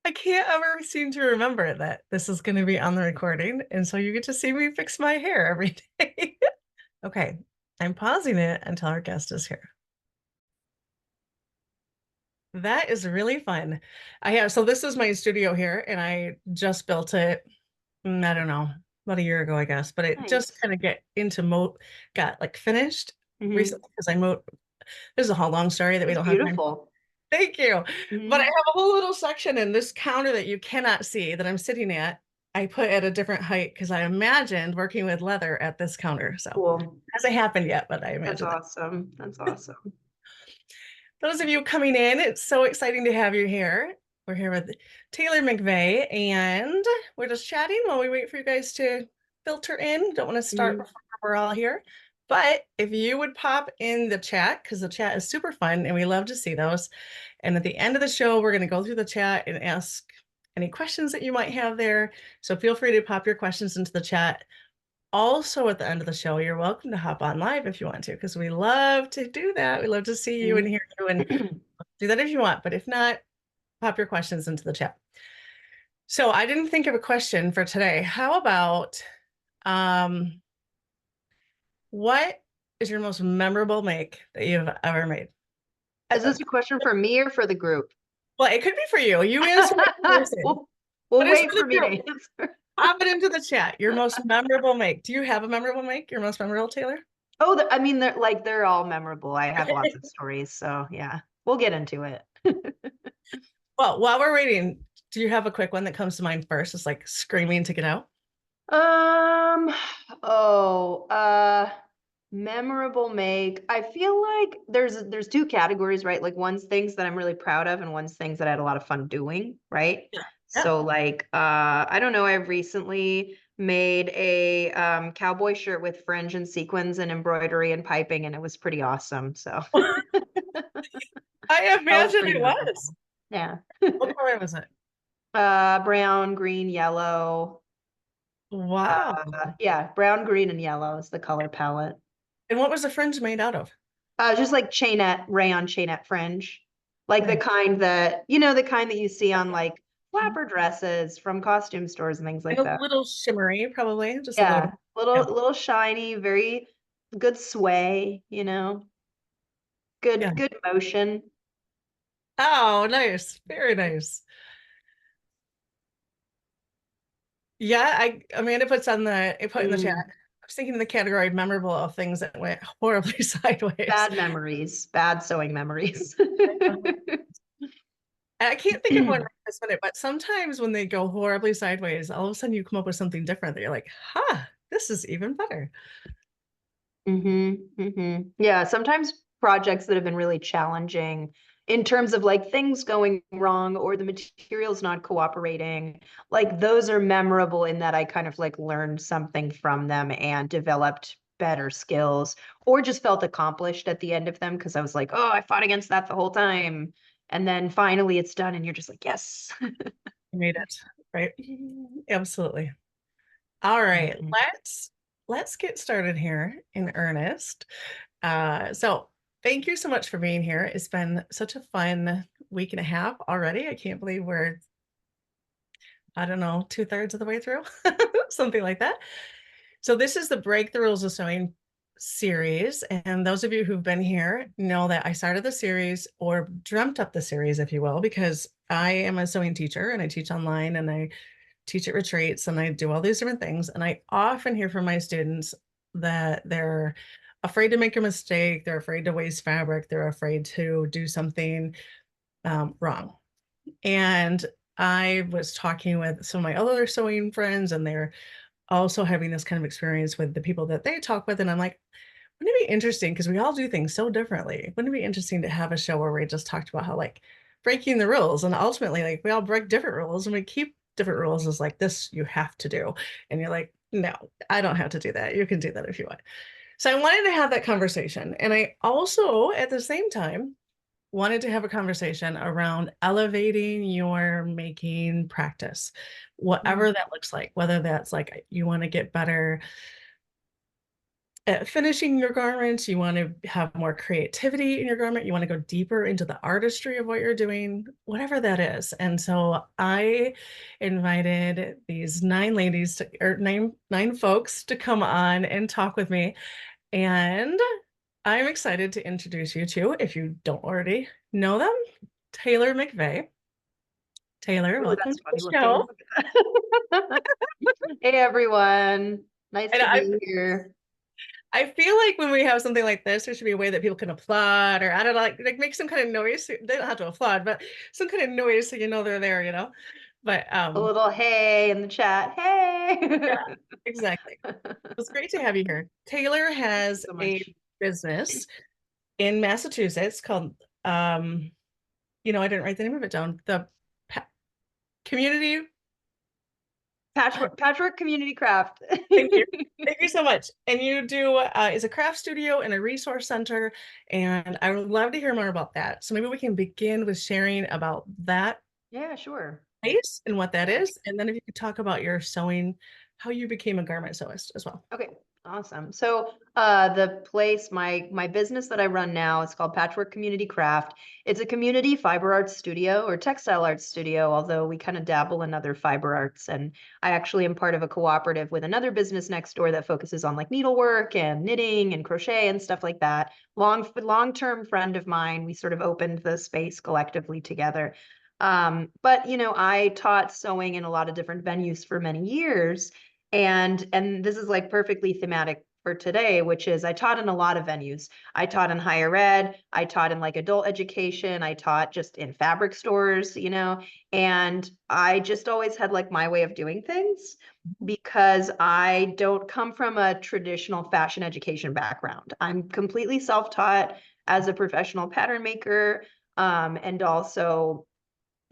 I can't ever seem to remember that this is going to be on the recording. And so you get to see me fix my hair every day. Okay, I'm pausing it until our guest is here. That is really fun. So this is my studio here, and I just built it, I don't know, about a year ago, I guess, but it just Nice. kind of got like finished Hmm. recently because this is a whole long story that we That's don't have time. beautiful. Thank you. But I Hmm. have a whole little section in this counter that you cannot see that I'm sitting at. I put at a different height because I imagined working with leather at this counter. So Cool. hasn't happened yet, but I That's imagine that. awesome. That's awesome. Those of you coming in, it's so exciting to have you here. We're here with Taylor McVay, and we're just chatting while we wait for you guys to filter in. Don't want to start Hmm. before we're all here. But if you would pop in the chat, because the chat is super fun and we love to see those. And at the end of the show, we're going to go through the chat and ask any questions that you might have there. So feel free to pop your questions into the chat. Also, at the end of the show, you're welcome to hop on live if you want to, because we love to do that. We love to see you and Hmm. hear you, and do that if you want. But if not, pop your questions into the chat. So I didn't think of a question for today. How about um, what is your most memorable make that you've ever made? Is this a question for me or for the group? Well, it could be for you. You answer it first, we'll, but we'll it's for wait the for me to group. answer. Pop it into the chat. Your most memorable make. Do you have a memorable make? Your most memorable, Taylor? Oh, I mean, they're all memorable. I have lots of stories, so yeah, we'll get into it. Well, while we're waiting, do you have a quick one that comes to mind first? It's like screaming to get out. Um, oh, memorable make. I feel like there's two categories, right? Like one's things that I'm really proud of and one's things that I had a lot of fun doing, right? Yeah. Yeah. So like I don't know, I've recently made a cowboy shirt with fringe and sequins and embroidery and piping and it was pretty awesome. So I that was imagine pretty it was. memorable. Yeah. What color was it? Brown, green, yellow. Wow. Yeah, brown, green, and yellow is the color palette. And what was the fringe made out of? Just like chainette, rayon chainette fringe. Like the Nice. kind that, the kind that you see on like Mhm. flapper dresses from costume stores and things And like a that. little shimmery, probably, just a little bit. Yeah, little Yeah. little shiny, very good sway. Yeah. Good motion. Oh, nice. Very nice. Yeah, Amanda puts on it put in the chat. Mm. I was thinking in the category memorable of things that went horribly sideways. Bad memories, bad sewing memories. I can't think of one right this minute, but sometimes when they go horribly sideways, all of a sudden you come up with something different that you're like, huh, this is even better. Yeah, sometimes projects that have been really challenging in terms of like things going wrong or the materials not cooperating, like those are memorable in that I kind of like learned something from them and developed better skills or just felt accomplished at the end of them because I was like, oh, I fought against that the whole time. And then finally it's done and you're just like, yes. You made it, right? Absolutely. All right, Mhm. let's get started here in earnest. So thank you so much for being here. It's been such a fun week and a half already. I can't believe we're, I don't know, 2/3 of the way through, something like that. So this is the Break the Rules of Sewing series. And those of you who've been here know that I started the series or dreamt up the series, if you will, because I am a sewing teacher and I teach online and I teach at retreats and I do all these different things. And I often hear from my students that they're afraid to make a mistake. They're afraid to waste fabric. They're afraid to do something wrong. And I was talking with some of my other sewing friends, and they're also having this kind of experience with the people that they talk with. And I'm like, wouldn't it be interesting? Because we all do things so differently. Wouldn't it be interesting to have a show where we just talked about how, like, breaking the rules and ultimately, like, we all break different rules and we keep different rules as like, this you have to do. And you're like, no, I don't have to do that. You can do that if you want. So I wanted to have that conversation. And I also, at the same time, wanted to have a conversation around elevating your making practice, whatever that looks like, whether that's like you want to get better finishing your garments, you want to have more creativity in your garment, you want to go deeper into the artistry of what you're doing, whatever that is. And so I invited these nine ladies to, or nine folks to come on and talk with me. And I'm excited to introduce you to, if you don't already know them, Taylor McVay. Taylor, Ooh, welcome that's to the funny looking. show. Look at that. Hey everyone, nice And to be here. I feel like when we have something like this, there should be a way that people can applaud, or I don't know, like make some kind of noise. They don't have to applaud, but some kind of noise so you know they're there, you know. But A little hey in the chat. yeah, Hey. exactly. It's great to have you here. Taylor Thank you has so a much. business in Massachusetts called I didn't write the name of it down. The pa community. Patchwork Community Craft. Thank you. Thank you so much. And you do is a craft studio and a resource center, and I would love to hear more about that. So maybe we can begin with sharing about that Yeah, sure. place and what that is, and then if you could talk about your sewing, how you became a garment sewist as well. Okay, awesome. So the place, my business that I run now, it's called Patchwork Community Craft. It's a community fiber arts studio or textile arts studio, although we kind of dabble in other fiber arts. And I actually am part of a cooperative with another business next door that focuses on like needlework and knitting and crochet and stuff like that. Long-term friend of mine. We sort of opened the space collectively together. But I taught sewing in a lot of different venues for many years. And this is like perfectly thematic for today, which is I taught in a lot of venues. I taught in higher ed, I taught in like adult education, I taught just in fabric stores, and I just always had like my way of doing things because I don't come from a traditional fashion education background. I'm completely self-taught as a professional pattern maker, and also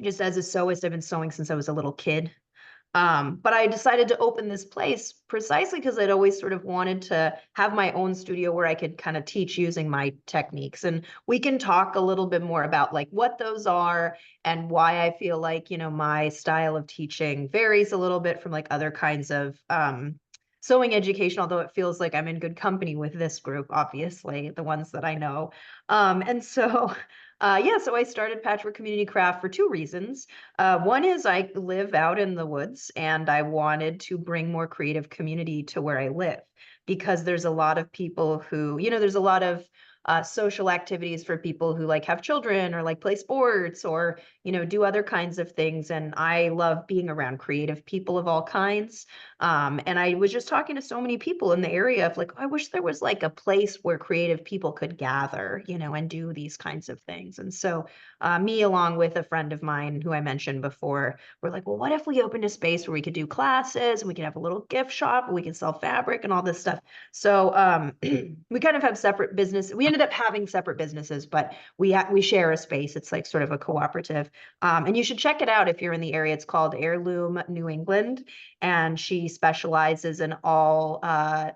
just as a sewist. I've been sewing since I was a little kid. But I decided to open this place precisely because I'd always sort of wanted to have my own studio where I could kind of teach using my techniques. And we can talk a little bit more about like what those are and why I feel like, my style of teaching varies a little bit from like other kinds of sewing education, although it feels like I'm in good company with this group, obviously, the ones that I know. And so yeah, so I started Patchwork Community Craft for two reasons. One is I live out in the woods and I wanted to bring more creative community to where I live because there's a lot of people who, there's a lot of social activities for people who like have children or like play sports or, do other kinds of things. And I love being around creative people of all kinds. And I was just talking to so many people in the area of like, I wish there was like a place where creative people could gather, and do these kinds of things. And so me, along with a friend of mine who I mentioned before, we're like, well, what if we opened a space where we could do classes and we could have a little gift shop and we can sell fabric and all this stuff. So we kind of have separate business. We ended up having separate businesses, but we share a space. It's like sort of a cooperative. And you should check it out if you're in the area. It's called Heirloom New England, and she specializes in all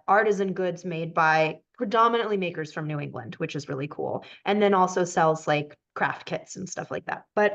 artisan goods made by predominantly makers from New England, which is really cool. And then also sells like craft kits and stuff like that. But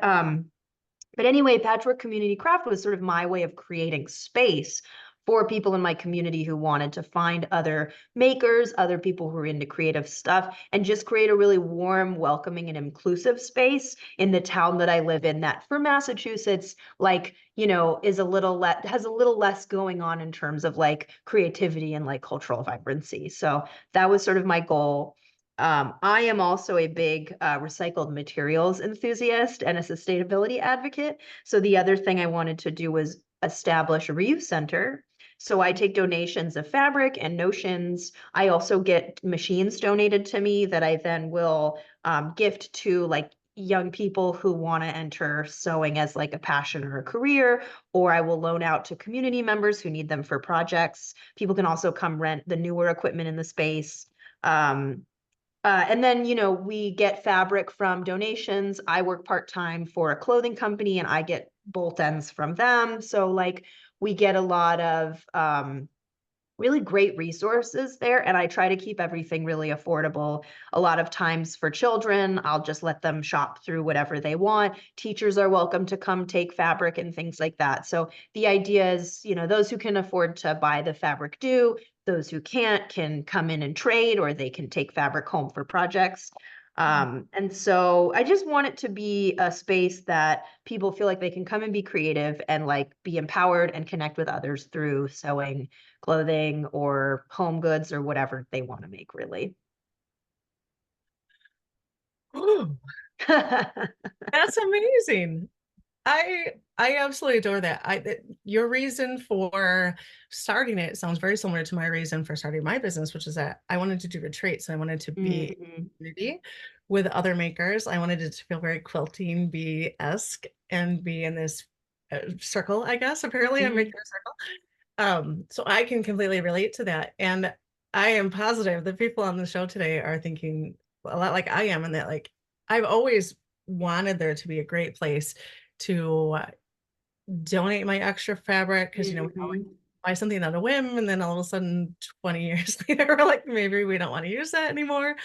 anyway, Patchwork Community Craft was sort of my way of creating space for people in my community who wanted to find other makers, other people who are into creative stuff, and just create a really warm, welcoming, and inclusive space in the town that I live in that for Massachusetts, like, is a little has a little less going on in terms of like creativity and like cultural vibrancy. So that was sort of my goal. I am also a big recycled materials enthusiast and a sustainability advocate. So the other thing I wanted to do was establish a reuse center. So I take donations of fabric and notions. I also get machines donated to me that I then will gift to like young people who want to enter sewing as like a passion or a career, or I will loan out to community members who need them for projects. People can also come rent the newer equipment in the space. And then, we get fabric from donations. I work part-time for a clothing company and I get bolt ends from them. So like we get a lot of really great resources there. And I try to keep everything really affordable. A lot of times for children, I'll just let them shop through whatever they want. Teachers are welcome to come take fabric and things like that. So the idea is, those who can afford to buy the fabric do, those who can't can come in and trade, or they can take fabric home for projects. And so I just want it to be a space that people feel like they can come and be creative and like be empowered and connect with others through sewing, clothing, or home goods, or whatever they want to make, really. Ooh, that's amazing. I absolutely adore that. Your reason for starting it sounds very similar to my reason for starting my business, which is that I wanted to do retreats. I wanted to be in Mhm. community with other makers. I wanted it to feel very quilting bee-esque and be in this circle, I guess. Apparently, I'm making Mhm. a circle. So I can completely relate to that. And I am positive the people on the show today are thinking a lot like I am, and that like I've always wanted there to be a great place to donate my extra fabric because we always Mhm. buy something on a whim, and then all of a sudden 20 years later we're like maybe we don't want to use that anymore,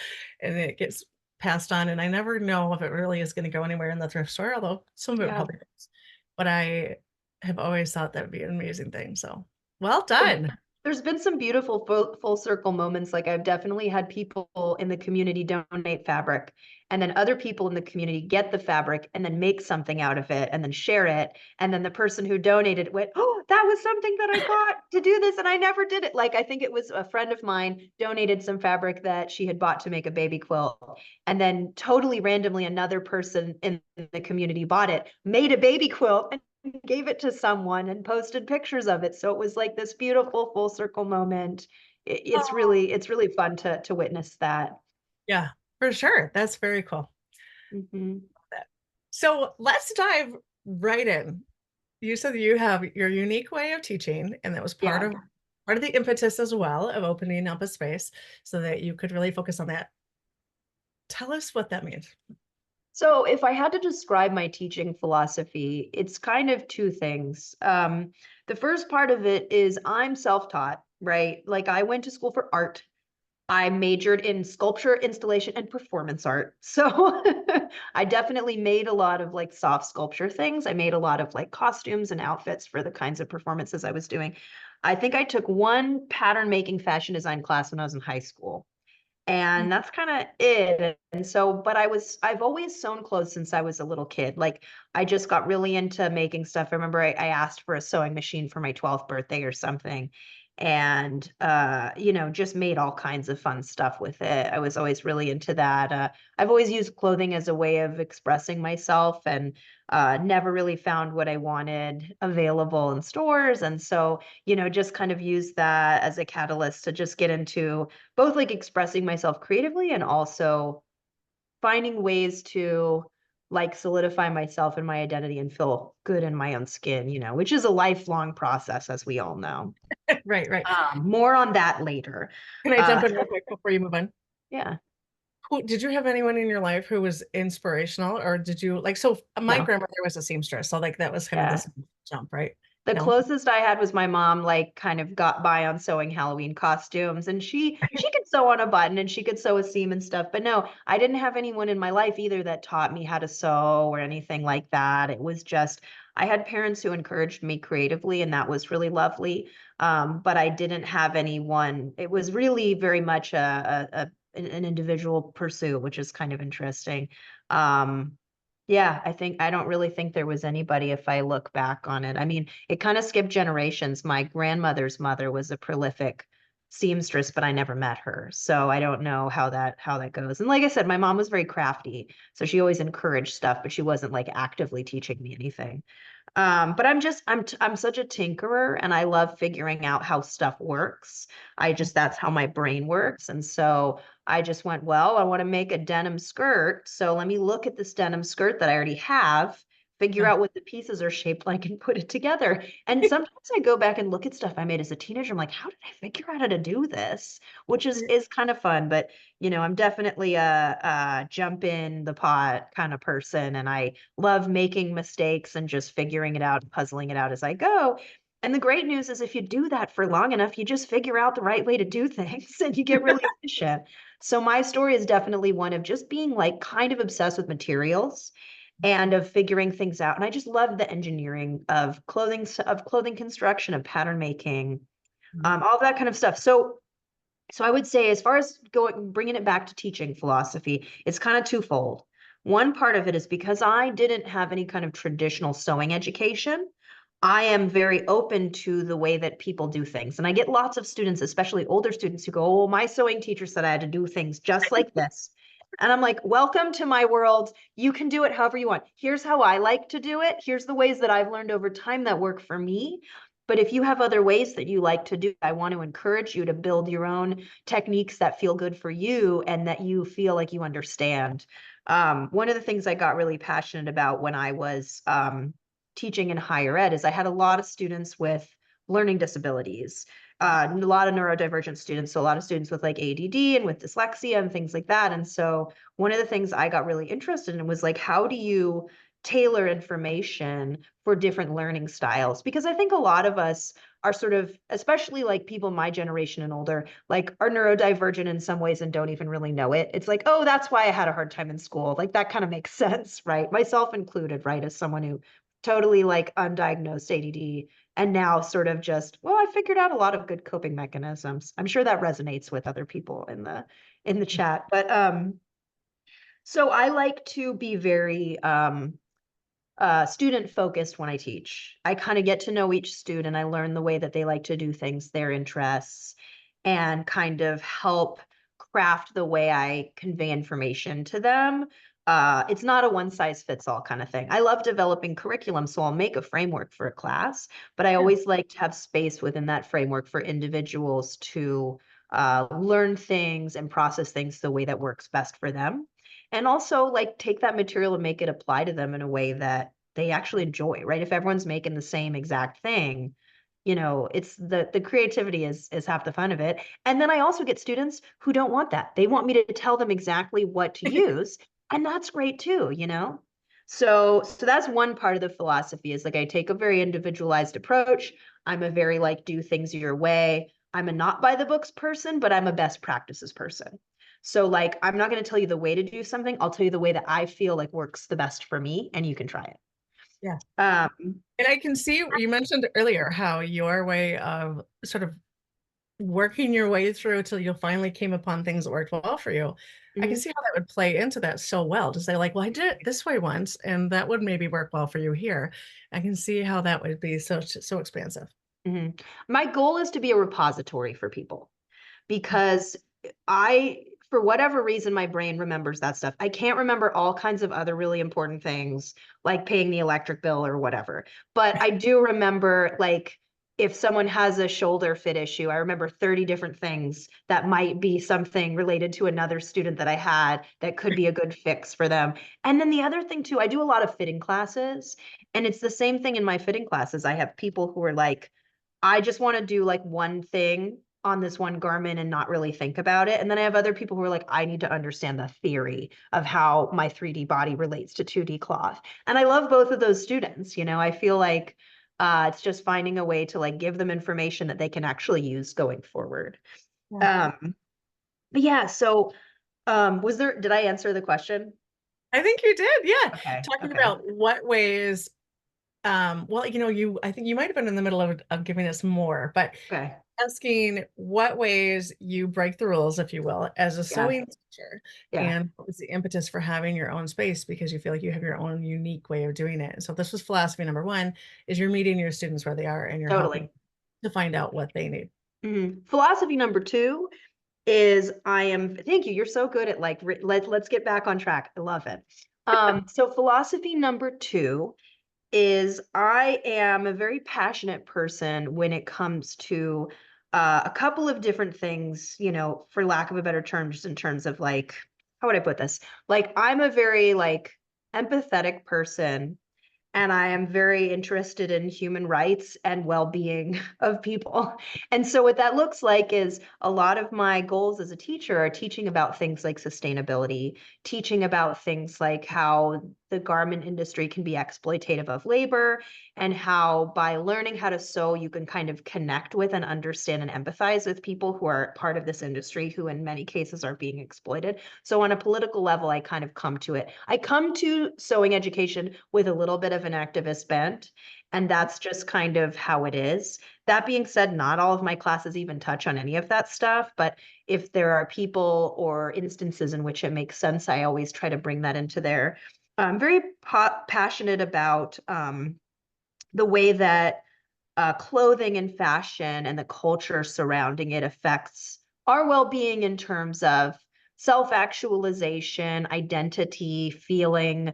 and it gets passed on, and I never know if it really is going to go anywhere in the thrift store, although some of it Yeah. probably does. But I have always thought that would be an amazing thing. So well Yeah. done. There's been some beautiful full circle moments. Like I've definitely had people in the community donate fabric, and then other people in the community get the fabric and then make something out of it and then share it. And then the person who donated went, "Oh, that was something that I bought to do this and I never did it." Like I think it was a friend of mine donated some fabric that she had bought to make a baby quilt. And then totally randomly another person in the community bought it, made a baby quilt, and gave it to someone and posted pictures of it. So it was like this beautiful full circle moment. Oh, It's really fun to witness that. yeah, for sure. That's very cool. Mhm. So let's dive right in. You said that you have your unique way of teaching, and that was Yeah. part of the impetus as well of opening up a space so that you could really focus on that. Tell us what that means. So if I had to describe my teaching philosophy, it's kind of two things. The first part of it is I'm self-taught, right? Like I went to school for art. I majored in sculpture, installation, and performance art. So I definitely made a lot of like soft sculpture things. I made a lot of like costumes and outfits for the kinds of performances I was doing. I think I took one pattern making fashion design class when I was in high school. And that's kind of it. And so, but I've always sewn clothes since I was a little kid. Like I just got really into making stuff. I remember I asked for a sewing machine for my 12th birthday or something. And just made all kinds of fun stuff with it. I was always really into that. I've always used clothing as a way of expressing myself, and never really found what I wanted available in stores. And so, just kind of use that as a catalyst to just get into both like expressing myself creatively and also finding ways to like solidify myself and my identity and feel good in my own skin, which is a lifelong process, as we all know. Right, right. More on that later. Can I Uh, jump in real quick before you move on? yeah, Did you have anyone in your life who was inspirational, or did you like? So my no, grandmother was a seamstress, so like that was kind of yeah. this jump, right? The No. closest I had was my mom, like, kind of got by on sewing Halloween costumes, and she could sew on a button and she could sew a seam and stuff, but no, I didn't have anyone in my life either that taught me how to sew or anything like that. It was just I had parents who encouraged me creatively, and that was really lovely, but I didn't have anyone. It was really very much an individual pursuit, which is kind of interesting. Um, yeah, I don't really think there was anybody if I look back on it. I mean, it kind of skipped generations. My grandmother's mother was a prolific seamstress, but I never met her. So I don't know how that goes. And like I said, my mom was very crafty, so she always encouraged stuff, but she wasn't like actively teaching me anything. But I'm such a tinkerer, and I love figuring out how stuff works. That's how my brain works. And so I just went, well, I want to make a denim skirt. So let me look at this denim skirt that I already have, figure Yeah. out what the pieces are shaped like, and put it together. And sometimes I go back and look at stuff I made as a teenager. I'm like, how did I figure out how to do this? Which is kind of fun. But I'm definitely a jump in the pot kind of person, and I love making mistakes and just figuring it out, puzzling it out as I go. And the great news is if you do that for long enough, you just figure out the right way to do things and you get really efficient. So my story is definitely one of just being like kind of obsessed with materials and of figuring things out. And I just love the engineering of clothing construction, of pattern making, Mhm. all that kind of stuff. So I would say, as far as going, bringing it back to teaching philosophy, it's kind of twofold. One part of it is because I didn't have any kind of traditional sewing education. I am very open to the way that people do things. And I get lots of students, especially older students, who go, oh, my sewing teacher said I had to do things just like this. And I'm like, welcome to my world. You can do it however you want. Here's how I like to do it. Here's the ways that I've learned over time that work for me. But if you have other ways that you like to do, I want to encourage you to build your own techniques that feel good for you and that you feel like you understand. One of the things I got really passionate about when I was teaching in higher ed is I had a lot of students with learning disabilities, a lot of neurodivergent students, so a lot of students with like ADD and with dyslexia and things like that. And so one of the things I got really interested in was like, how do you tailor information for different learning styles? Because I think a lot of us are sort of, especially like people my generation and older, like are neurodivergent in some ways and don't even really know it. It's like, oh, that's why I had a hard time in school. Like that kind of makes sense, right? Myself included, right? As someone who totally like undiagnosed ADD and now sort of just, well, I figured out a lot of good coping mechanisms. I'm sure that resonates with other people in the chat. But so I like to be very student focused when I teach. I kind of get to know each student. I learn the way that they like to do things, their interests, and kind of help craft the way I convey information to them. It's not a one size fits all kind of thing. I love developing curriculum, so I'll make a framework for a class, but I Yeah. always like to have space within that framework for individuals to learn things and process things the way that works best for them. And also like take that material and make it apply to them in a way that they actually enjoy, right? If everyone's making the same exact thing, you know, it's the creativity is half the fun of it. And then I also get students who don't want that. They want me to tell them exactly what to use, and that's great too, you know? So that's one part of the philosophy is like I take a very individualized approach. I'm a very like do things your way. I'm a not by the books person, but I'm a best practices person. So like I'm not going to tell you the way to do something. I'll tell you the way that I feel like works the best for me and you can try it. Yeah. Um, And I can see you mentioned earlier how your way of sort of working your way through till you finally came upon things that worked well for you. I can mhm. see how that would play into that so well to say like, well, I did it this way once, and that would maybe work well for you here. I can see how that would be so expansive. Mhm. My goal is to be a repository for people because I, for whatever reason, my brain remembers that stuff. I can't remember all kinds of other really important things like paying the electric bill or whatever. But I do remember like if someone has a shoulder fit issue, I remember 30 different things that might be something related to another student that I had that could be a good fix for them. And then the other thing too, I do a lot of fitting classes, and it's the same thing in my fitting classes. I have people who are like, I just want to do like one thing on this one garment and not really think about it. And then I have other people who are like, I need to understand the theory of how my 3D body relates to 2D cloth. And I love both of those students. You know, I feel like it's just finding a way to like give them information that they can actually use going forward. Yeah. Um, but yeah, so did I answer the question? I think you did. Yeah. Okay, Talking okay, about what ways, well, I think you might have been in the middle of giving us more, but okay. asking what ways you break the rules, if you will, as a Yeah, sewing teacher, yeah, and what was the impetus for having your own space because you feel like you have your own unique way of doing it. So this was philosophy number one, is you're meeting your students where they are and you're helping totally. to find out what they need. Philosophy number two is thank you, you're so good at like let's get back on track. I love it. So philosophy number two is I am a very passionate person when it comes to a couple of different things, you know, for lack of a better term, just in terms of like, how would I put this? Like I'm a very like empathetic person, and I am very interested in human rights and well-being of people. And so what that looks like is a lot of my goals as a teacher are teaching about things like sustainability, teaching about things like how the garment industry can be exploitative of labor, and how by learning how to sew, you can kind of connect with and understand and empathize with people who are part of this industry, who in many cases are being exploited. So on a political level, I kind of come to it. I come to sewing education with a little bit of an activist bent, and that's just kind of how it is. That being said, not all of my classes even touch on any of that stuff, but if there are people or instances in which it makes sense, I always try to bring that into there. I'm very passionate about the way that clothing and fashion and the culture surrounding it affects our well-being in terms of self-actualization, identity, feeling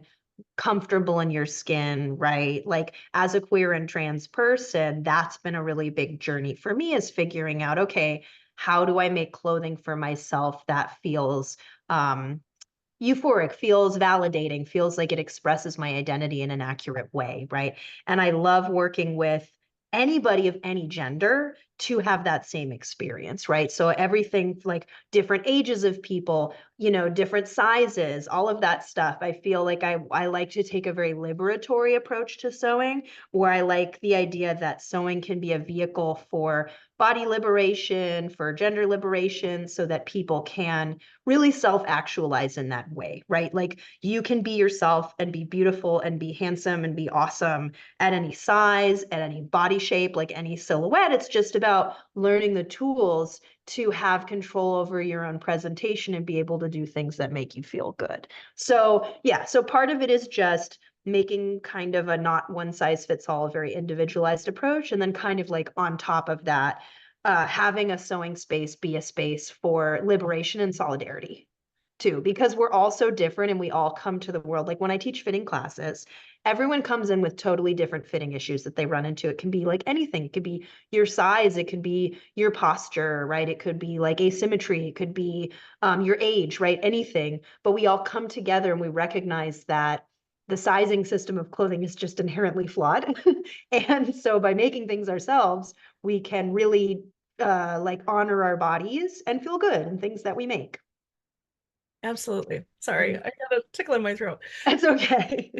comfortable in your skin, right? Like as a queer and trans person, that's been a really big journey for me, is figuring out, okay, how do I make clothing for myself that feels euphoric, feels validating, feels like it expresses my identity in an accurate way, right? And I love working with anybody of any gender to have that same experience, right? So everything like different ages of people, you know, different sizes, all of that stuff. I feel like I like to take a very liberatory approach to sewing, where I like the idea that sewing can be a vehicle for body liberation, for gender liberation, so that people can really self-actualize in that way, right? Like you can be yourself and be beautiful and be handsome and be awesome at any size, at any body shape, like any silhouette. It's just about learning the tools to have control over your own presentation and be able to do things that make you feel good. So yeah, so part of it is just making kind of a not one size fits all, a very individualized approach. And then kind of like on top of that, having a sewing space be a space for liberation and solidarity too, because we're all so different and we all come to the world. Like when I teach fitting classes, everyone comes in with totally different fitting issues that they run into. It can be like anything. It could be your size. It could be your posture, right? It could be like asymmetry. It could be your age, right? Anything. But we all come together and we recognize that the sizing system of clothing is just inherently flawed. And so by making things ourselves, we can really like honor our bodies and feel good in things that we make. Absolutely. Sorry, Mhm. I got a tickle in my throat. It's okay.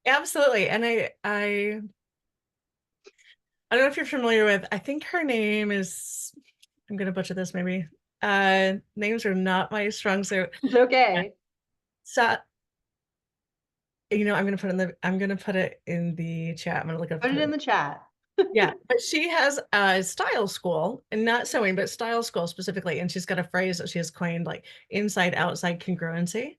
Absolutely. And I don't know if you're familiar with, I think her name is, I'm gonna butcher this maybe. Names are not my strong suit. It's okay. So, I'm gonna put it in the chat. I'm gonna look up Put it in the chat. yeah, but she has a style school, and not sewing, but style school specifically. And she's got a phrase that she has coined, like inside outside congruency.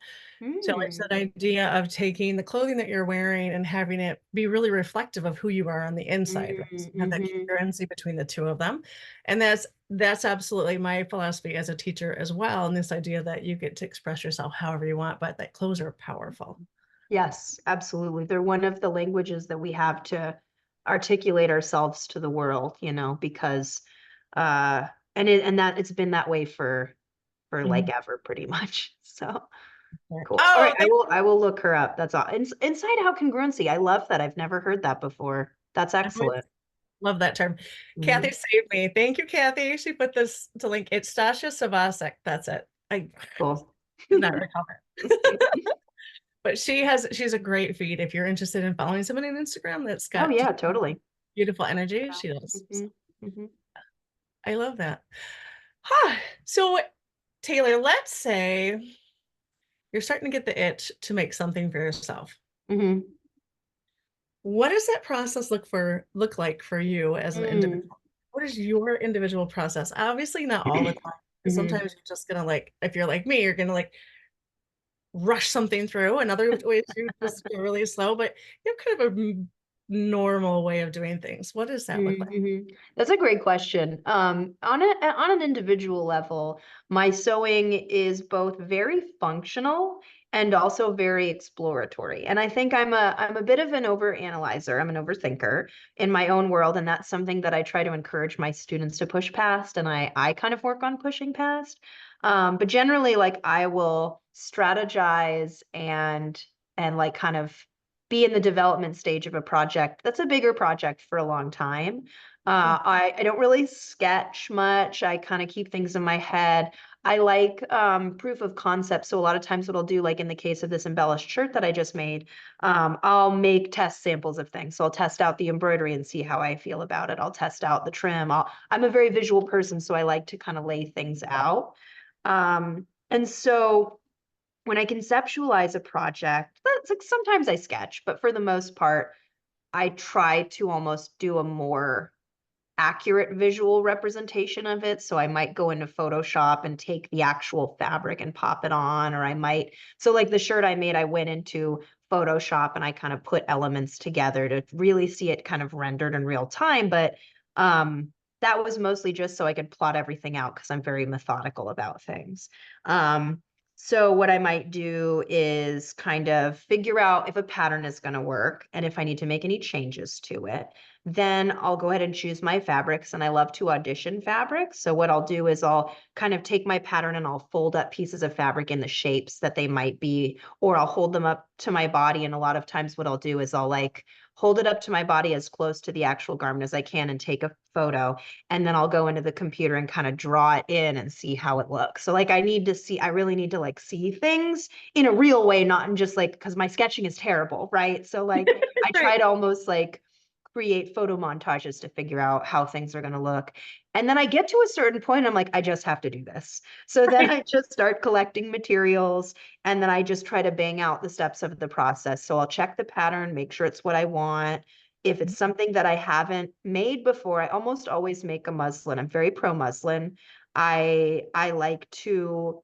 So it's Mm. that idea of taking the clothing that you're wearing and having it be really reflective of who you are on the inside, right? So you have that Mm-hmm. congruency between the two of them. And that's absolutely my philosophy as a teacher as well. And this idea that you get to express yourself however you want, but that clothes are powerful. Yes, absolutely. They're one of the languages that we have to articulate ourselves to the world, you know, because uh and that it's been that way for like Mhm. ever pretty much. So cool. All Oh, right, I will look her up. That's all. Inside out congruency. I love that. I've never heard that before. That's I always excellent. love that term. Kathy Mhm. saved me. Thank you, Kathy. She put this to link. It's Stasha Savasek. That's it. I Cool. could not recall it. But she's a great feed if you're interested in following someone on Instagram that's Oh got yeah, just totally. beautiful energy. She does. Hmm. Hmm. I love that. Huh. So Taylor, let's say you're starting to get the itch to make something for yourself. Hmm. What does that process look like for you as an Mm. individual? What is your individual process? Obviously not all the time. Because Hmm. sometimes you're just gonna like, if you're like me, you're gonna like rush something through. And other ways you just go really slow, but you have kind of a normal way of doing things. What does that look like? Mm-hmm. That's a great question. On an individual level, my sewing is both very functional and also very exploratory. And I think I'm a bit of an overanalyzer. I'm an overthinker in my own world, and that's something that I try to encourage my students to push past, and I kind of work on pushing past. But generally, like I will strategize and like kind of be in the development stage of a project that's a bigger project for a long time. I don't really sketch much. I kind of keep things in my head. I like proof of concept. So a lot of times what I'll do, like in the case of this embellished shirt that I just made, I'll make test samples of things. So I'll test out the embroidery and see how I feel about it. I'll test out the trim. I'm a very visual person, so I like to kind of lay things out. And so when I conceptualize a project, that's like sometimes I sketch, but for the most part, I try to almost do a more accurate visual representation of it. So I might go into Photoshop and take the actual fabric and pop it on, or I might, so like the shirt I made, I went into Photoshop and I kind of put elements together to really see it kind of rendered in real time. But that was mostly just so I could plot everything out because I'm very methodical about things. So what I might do is kind of figure out if a pattern is going to work and if I need to make any changes to it. Then I'll go ahead and choose my fabrics, and I love to audition fabrics. So what I'll do is I'll kind of take my pattern and I'll fold up pieces of fabric in the shapes that they might be, or I'll hold them up to my body. And a lot of times what I'll do is I'll like hold it up to my body as close to the actual garment as I can and take a photo. And then I'll go into the computer and kind of draw it in and see how it looks. So like I really need to like see things in a real way, not in just like, because my sketching is terrible, right? So like I Right. try to almost like create photo montages to figure out how things are going to look. And then I get to a certain point, I'm like, I just have to do this. So then Right. I just start collecting materials and then I just try to bang out the steps of the process. So I'll check the pattern, make sure it's what I want. If it's something that I haven't made before, I almost always make a muslin. I'm very pro muslin. I like to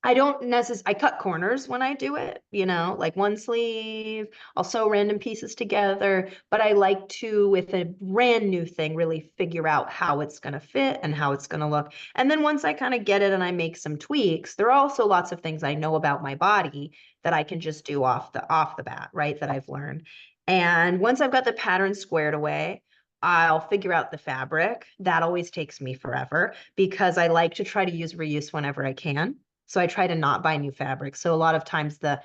I don't necessarily, I cut corners when I do it, like one sleeve, I'll sew random pieces together, but I like to, with a brand new thing, really figure out how it's going to fit and how it's going to look. And then once I kind of get it and I make some tweaks, there are also lots of things I know about my body that I can just do off the bat, right? That I've learned. And once I've got the pattern squared away, I'll figure out the fabric. That always takes me forever because I like to try to use reuse whenever I can. So I try to not buy new fabric. So a lot of times the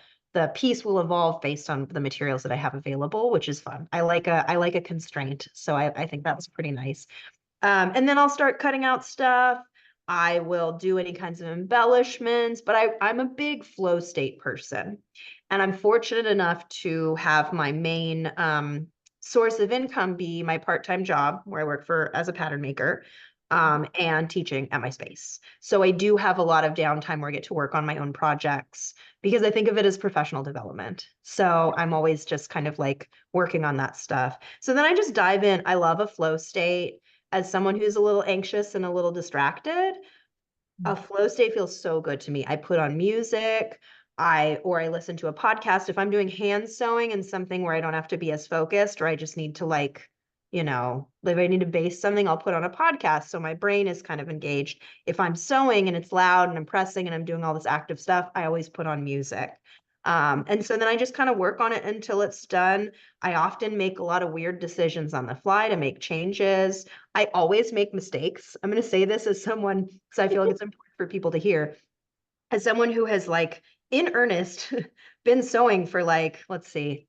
piece will evolve based on the materials that I have available, which is fun. I like a constraint. So I think that's pretty nice. And then I'll start cutting out stuff. I will do any kinds of embellishments, but I'm a big flow state person. And I'm fortunate enough to have my main source of income be my part-time job where I work for as a pattern maker and teaching at my space. So I do have a lot of downtime where I get to work on my own projects because I think of it as professional development. So I'm always just kind of like working on that stuff. So then I just dive in. I love a flow state. As someone who's a little anxious and a little distracted, a flow state feels so good to me. I put on music, I listen to a podcast. If I'm doing hand sewing and something where I don't have to be as focused, or I just need to like, if I need to base something, I'll put on a podcast so my brain is kind of engaged. If I'm sewing and it's loud and I'm pressing and I'm doing all this active stuff, I always put on music. And so then I just kind of work on it until it's done. I often make a lot of weird decisions on the fly to make changes. I always make mistakes. I'm going to say this as someone, because I feel like it's important for people to hear, as someone who has like in earnest been sewing for like, let's see,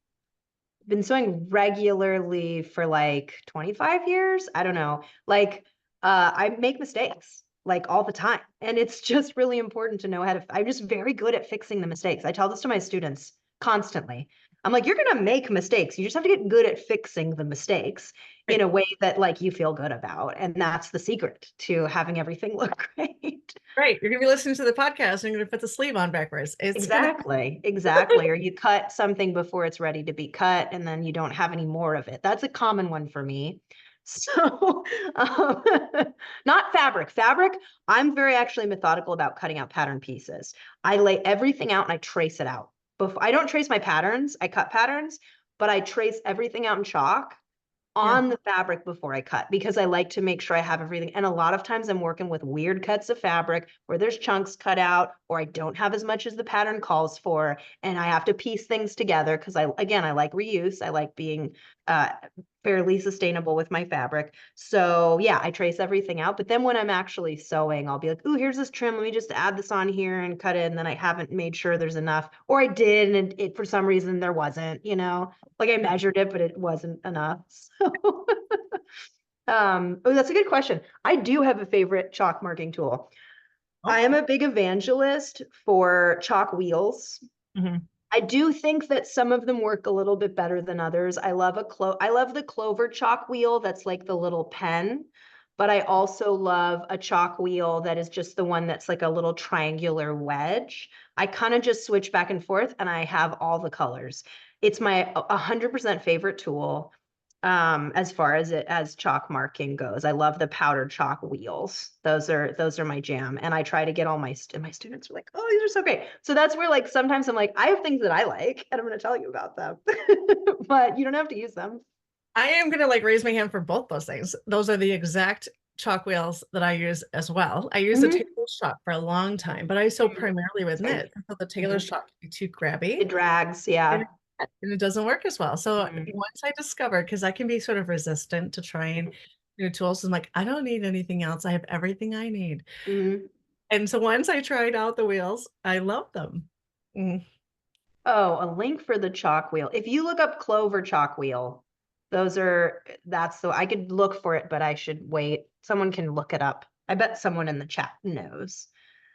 been sewing regularly for like 25 years. I don't know. Like, I make mistakes like all the time. And it's just really important to know how to, I'm just very good at fixing the mistakes. I tell this to my students constantly. I'm like, you're going to make mistakes. You just have to get good at fixing the mistakes in Right. a way that like you feel good about. And that's the secret to having everything look great. Right. You're gonna be listening to the podcast and you're gonna put the sleeve on backwards. It's gonna Exactly, exactly. Or you cut something before it's ready to be cut, and then you don't have any more of it. That's a common one for me. So, um, not fabric. Fabric, I'm very actually methodical about cutting out pattern pieces. I lay everything out and I trace it out. Before I don't trace my patterns, I cut patterns, but I trace everything out in chalk yeah. on the fabric before I cut because I like to make sure I have everything. And a lot of times I'm working with weird cuts of fabric where there's chunks cut out or I don't have as much as the pattern calls for. And I have to piece things together because I like reuse. I like being uh, fairly sustainable with my fabric. So yeah, I trace everything out. But then when I'm actually sewing, I'll be like, ooh, here's this trim. Let me just add this on here and cut it. And then I haven't made sure there's enough. Or I did and it for some reason there wasn't, like I measured it, but it wasn't enough. So, oh, that's a good question. I do have a favorite chalk marking tool. I Oh, am a big evangelist for chalk wheels. mhm. I do think that some of them work a little bit better than others. I love the clover chalk wheel that's like the little pen, but I also love a chalk wheel that is just the one that's like a little triangular wedge. I kind of just switch back and forth and I have all the colors. It's my 100% favorite tool as far as it as chalk marking goes. I love the powdered chalk wheels. Those are my jam, and I try to get all my students are like, oh, these are so great. So that's where like sometimes I'm like, I have things that I like and I'm going to tell you about them. But you don't have to use them. I am gonna like raise my hand for both those things. Those are the exact chalk wheels that I use as well. I used a Mhm. Taylor's chalk for a long time, but I sew Mhm. primarily with Same. knit. So the Taylor's Mhm. chalk can be too grabby It drags, and yeah. it doesn't work as well. So Mhm. once I discovered, because I can be sort of resistant to trying new tools, I'm like, I don't need anything else. I have everything I need. Mhm. And so once I tried out the wheels, I love them. Mm. Oh, a link for the chalk wheel. If you look up Clover chalk wheel, that's the I could look for it, but I should wait. Someone can look it up. I bet someone in the chat knows.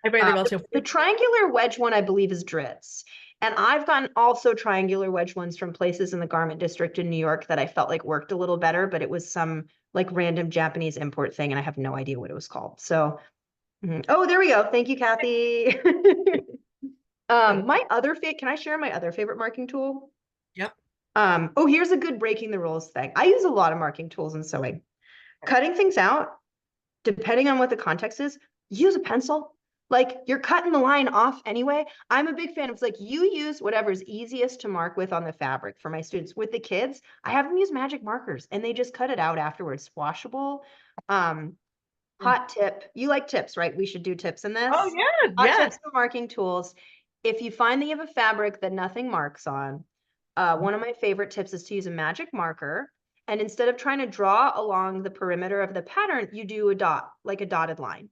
I bet they will The, too. the triangular wedge one, I believe, is Dritz. And I've gotten also triangular wedge ones from places in the garment district in New York that I felt like worked a little better, but it was some like random Japanese import thing, and I have no idea what it was called. So, oh, there we go. Thank you, Kathy. My other favorite, can I share my other favorite marking tool? Yep. Oh, here's a good breaking the rules thing. I use a lot of marking tools in sewing. Cutting things out, depending on what the context is, use a pencil. Like you're cutting the line off anyway. I'm a big fan of like you use whatever's easiest to mark with on the fabric for my students. With the kids, I have them use magic markers and they just cut it out afterwards. Washable. Um, Mm. Hot tip. You like tips, right? We should do tips in Oh this. yeah, Hot yeah. tips for marking tools. If you find that you have a fabric that nothing marks on, one of my favorite tips is to use a magic marker. And instead of trying to draw along the perimeter of the pattern, you do a dot, like a dotted line.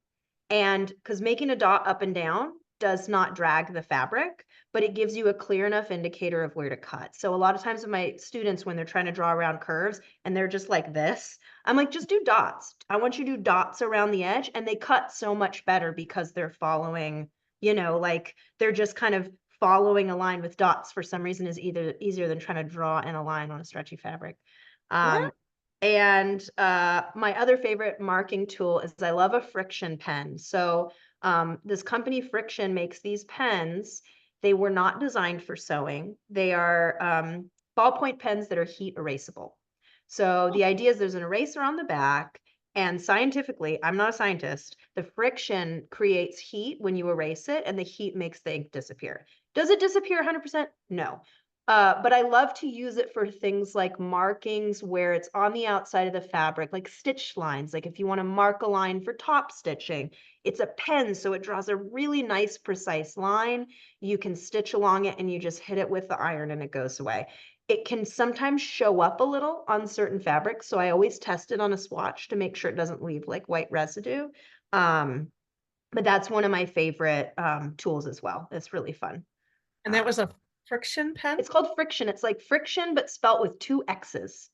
And because making a dot up and down does not drag the fabric, but it gives you a clear enough indicator of where to cut. So a lot of times with my students, when they're trying to draw around curves and they're just like this, I'm like, just do dots. I want you to do dots around the edge, and they cut so much better because they're following, like they're just kind of following a line with dots for some reason is either easier than trying to draw in a line on a stretchy fabric. Yeah. And my other favorite marking tool is I love a friction pen. So this company Friction makes these pens. They were not designed for sewing. They are ballpoint pens that are heat erasable. So the idea is there's an eraser on the back, and scientifically, I'm not a scientist, the friction creates heat when you erase it, and the heat makes the ink disappear. Does it disappear 100%? No. But I love to use it for things like markings where it's on the outside of the fabric, like stitch lines. Like if you want to mark a line for top stitching, it's a pen, so it draws a really nice, precise line. You can stitch along it and you just hit it with the iron and it goes away. It can sometimes show up a little on certain fabrics, so I always test it on a swatch to make sure it doesn't leave like white residue. Um, but that's one of my favorite tools as well. It's really fun. And that Uh, was a friction pen? it's called Friction. It's like friction, but spelt with two X's.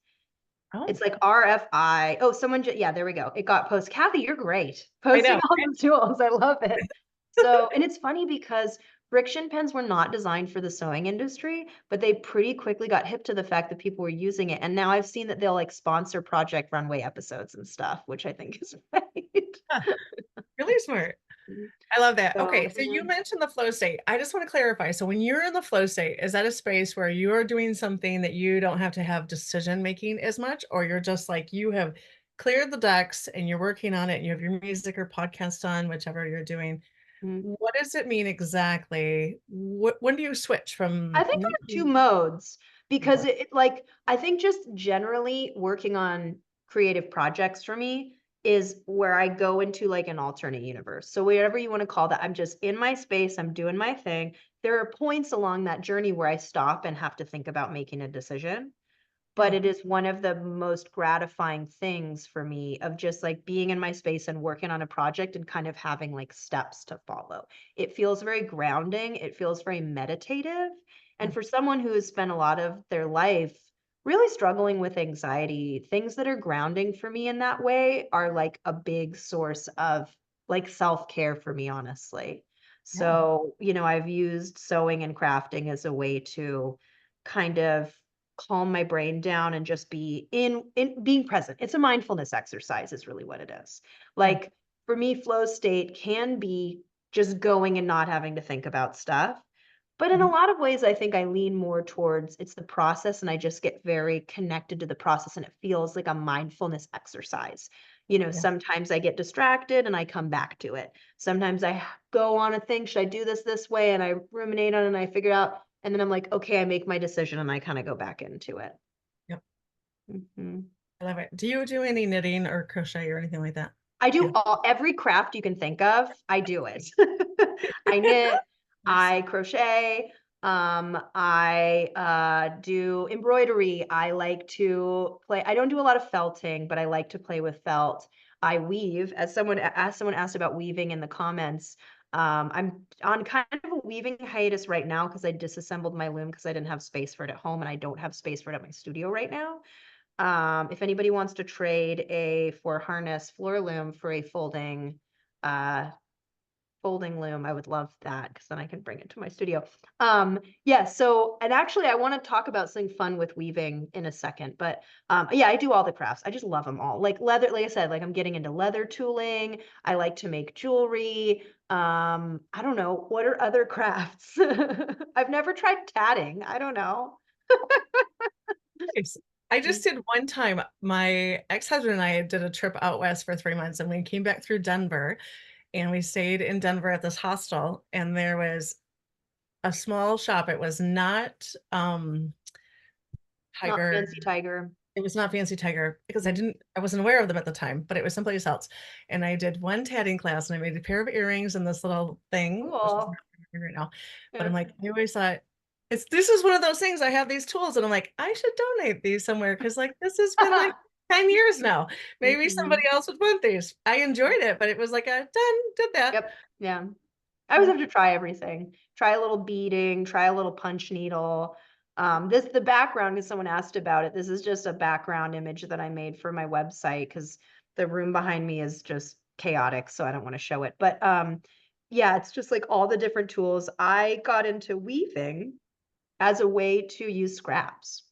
Oh, It's like RFI. Oh, yeah, there we go. It got posted. Kathy, you're great. I Posting know. all the tools. I love it. So, and it's funny because friction pens were not designed for the sewing industry, but they pretty quickly got hip to the fact that people were using it. And now I've seen that they'll like sponsor Project Runway episodes and stuff, which I think is right. Huh, really smart. I love that. Okay, So, so you mentioned the flow state. I just want to clarify. So when you're in the flow state, is that a space where you're doing something that you don't have to have decision making as much, or you're just like you have cleared the decks and you're working on it and you have your music or podcast on, whichever you're doing. mm. What does it mean exactly? When do you switch I from think I have two knitting modes to because both? it like I think just generally working on creative projects for me is where I go into like an alternate universe. So whatever you want to call that, I'm just in my space, I'm doing my thing. There are points along that journey where I stop and have to think about making a decision, but Yeah. it is one of the most gratifying things for me of just like being in my space and working on a project and kind of having like steps to follow. It feels very grounding, it feels very meditative. And Mm. for someone who has spent a lot of their life really struggling with anxiety, things that are grounding for me in that way are like a big source of like self-care for me, honestly. Yeah. So, I've used sewing and crafting as a way to kind of calm my brain down and just be in being present. It's a mindfulness exercise is really what it is. Yeah. Like for me, flow state can be just going and not having to think about stuff. But in a Mhm. lot of ways, I think I lean more towards it's the process and I just get very connected to the process and it feels like a mindfulness exercise. Yeah. Sometimes I get distracted and I come back to it. Sometimes go on a thing, should I do this way? And I ruminate on it and I figure out, and then I'm like, okay, I make my decision and I kind of go back into it. Yep. Mhm. I love it. Do you do any knitting or crochet or anything like that? I do Yeah. every craft you can think of, I do it. I knit, Nice. I crochet, I do embroidery. I like to play. I don't do a lot of felting, but I like to play with felt. I weave. As someone asked about weaving in the comments, I'm on kind of a weaving hiatus right now because I disassembled my loom because I didn't have space for it at home and I don't have space for it at my studio right now. If anybody wants to trade a for harness floor loom for a uh, folding loom, I would love that because then I can bring it to my studio. Yeah, so and actually I want to talk about something fun with weaving in a second, but yeah, I do all the crafts. I just love them all. Like leather, like I said, like I'm getting into leather tooling. I like to make jewelry. I don't know, what are other crafts? I've never tried tatting. I don't know. Nice. I just did one time. My ex-husband and I did a trip out west for 3 months, and we came back through Denver, and we stayed in Denver at this hostel, and there was a small shop. It was not Not Tiger. fancy tiger. It was not Fancy Tiger because Mm, I wasn't aware of them at the time, but it was someplace else. And I did one tatting class and I made a pair of earrings and this little thing, which is not cool. right now. But Yeah. I'm like, I always thought this is one of those things. I have these tools and I'm like, I should donate these somewhere because like this has been like 10 years now. Maybe somebody Mhm. else would want these. I enjoyed it, but it was like a done, did that. Yep. Yeah. I always Yeah. have to try everything. Try a little beading, try a little punch needle. The background, because someone asked about it. This is just a background image that I made for my website because the room behind me is just chaotic, so I don't want to show it. But yeah, it's just like all the different tools. I got into weaving as a way to use scraps.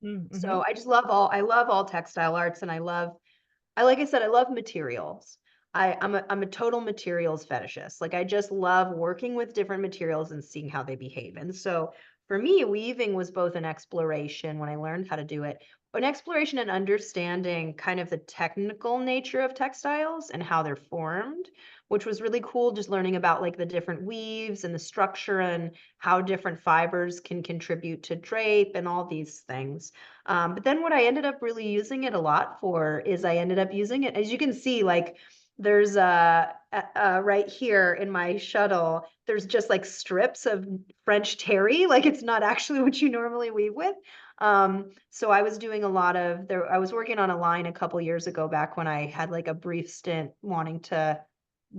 Mm-hmm. So I love all textile arts and like I said, I love materials. I'm a total materials fetishist. Like I just love working with different materials and seeing how they behave. And so for me, weaving was both an exploration when I learned how to do it, an exploration and understanding kind of the technical nature of textiles and how they're formed, which was really cool. Just learning about like the different weaves and the structure and how different fibers can contribute to drape and all these things. But then what I ended up really using it a lot for is I ended up using it, as you can see, like there's right here in my shuttle, there's just like strips of French terry, like it's not actually what you normally weave with. So I was doing a lot of there. I was working on a line a couple years ago back when I had like a brief stint wanting to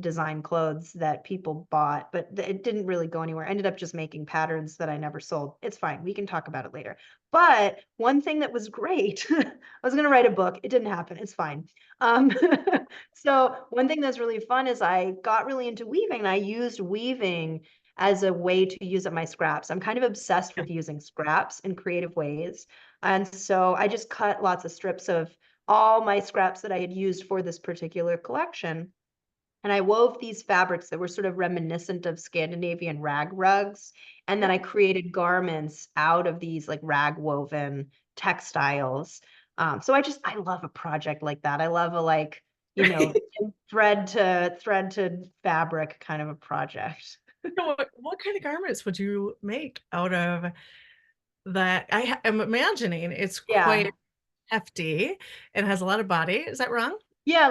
design clothes that people bought, but it didn't really go anywhere. I ended up just making patterns that I never sold. It's fine. We can talk about it later. But one thing that was great, I was going to write a book. It didn't happen. It's fine. Um, so one thing that's really fun is I got really into weaving and I used weaving as a way to use up my scraps. I'm kind of obsessed Yeah. with using scraps in creative ways. And so I just cut lots of strips of all my scraps that I had used for this particular collection and I wove these fabrics that were sort of reminiscent of Scandinavian rag rugs. And then Yeah. I created garments out of these like rag woven textiles. So I love a project like that. I love a like, thread to fabric kind of a project. So what kind of garments would you make out of that? I'm imagining it's quite Yeah. hefty and has a lot of body. Is that wrong? Yeah,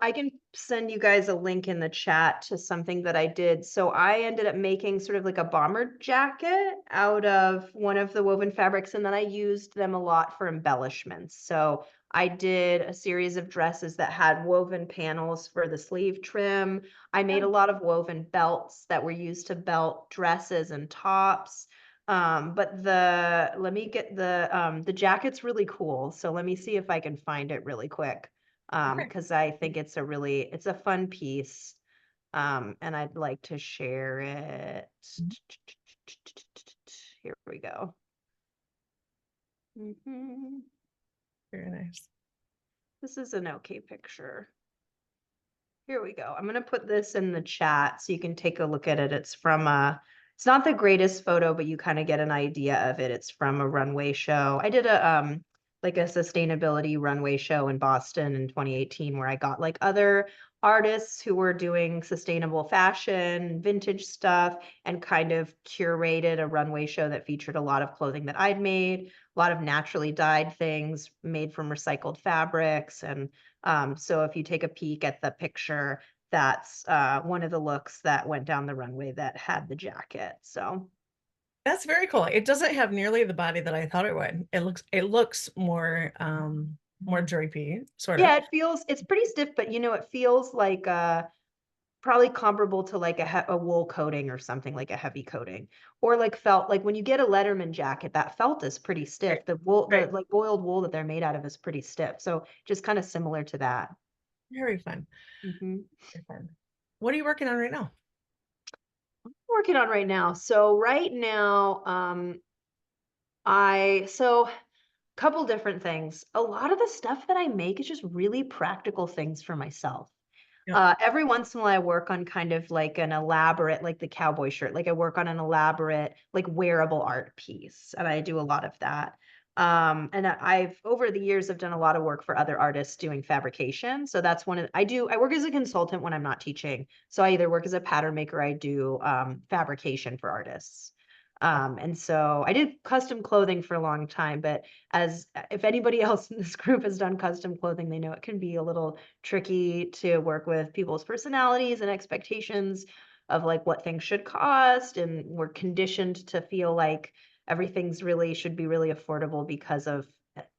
I can send you guys a link in the chat to something that I did. So I ended up making sort of like a bomber jacket out of one of the woven fabrics, and then I used them a lot for embellishments. So I did a series of dresses that had woven panels for the sleeve trim. I made a Yeah. lot of woven belts that were used to belt dresses and tops. But let me get the jacket's really cool. So let me see if I can find it really quick. Okay. because I think it's a fun piece. And I'd like to share it. Mhm. Here we go. Mhm. Very nice. This is an okay picture. Here we go. I'm gonna put this in the chat so you can take a look at it. It's not the greatest photo, but you kind of get an idea of it. It's from a runway show. I did a sustainability runway show in Boston in 2018 where I got like other artists who were doing sustainable fashion, vintage stuff, and kind of curated a runway show that featured a lot of clothing that I'd made, a lot of naturally dyed things made from recycled fabrics. And so if you take a peek at the picture, that's one of the looks that went down the runway that had the jacket. So That's very cool. It doesn't have nearly the body that I thought it would. It looks more more drapey, sort of. yeah, it's pretty stiff, but it feels like probably comparable to like a wool coating or something like a heavy coating, or like felt like when you get a Letterman jacket, that felt is pretty Right. stiff. The wool, the Right. like boiled wool that they're made out of is pretty stiff. So just kind of similar to that. Very fun. Mhm. Very fun. What are you working on right now? Working on right now. So right now, so couple different things. A lot of the stuff that I make is just really practical things for myself. Yeah. Every once in a while, I work on kind of like an elaborate, like the cowboy shirt. Like I work on an elaborate, like wearable art piece, and I do a lot of that. And I've over the years, I've done a lot of work for other artists doing fabrication. So that's I work as a consultant when I'm not teaching. So I either work as a pattern maker, I do fabrication for artists. And so I did custom clothing for a long time, but as if anybody else in this group has done custom clothing, they know it can be a little tricky to work with people's personalities and expectations of like what things should cost. And we're conditioned to feel like everything's really should be really affordable because of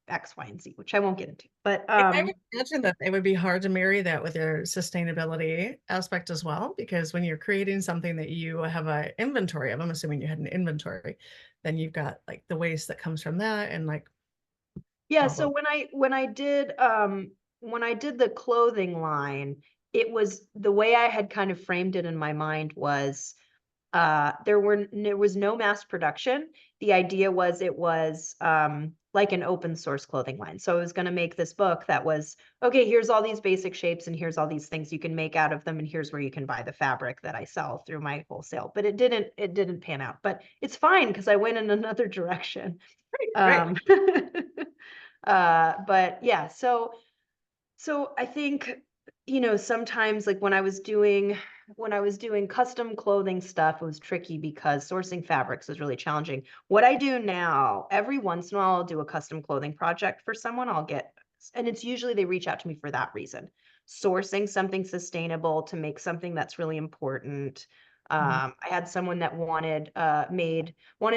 X, Y, and Z, which I won't get into. But And I would imagine that it would be hard to marry that with your sustainability aspect as well, because when you're creating something that you have an inventory of, I'm assuming you had an inventory, then you've got like the waste that comes from that and like yeah, all so those. when I did the clothing line, it was the way I had kind of framed it in my mind was there was no mass production. The idea was it was like an open source clothing line. So I was going to make this book that was okay, here's all these basic shapes and here's all these things you can make out of them and here's where you can buy the fabric that I sell through my wholesale. But it didn't pan out. But it's fine because I went in another direction. Right, right. Um but yeah, so I think, sometimes like when I was doing custom clothing stuff, it was tricky because sourcing fabrics was really challenging. What I do now, every once in a while, I'll do a custom clothing project for someone. And it's usually they reach out to me for that reason. Sourcing something sustainable to make something that's really important. Mhm. I had someone that wanted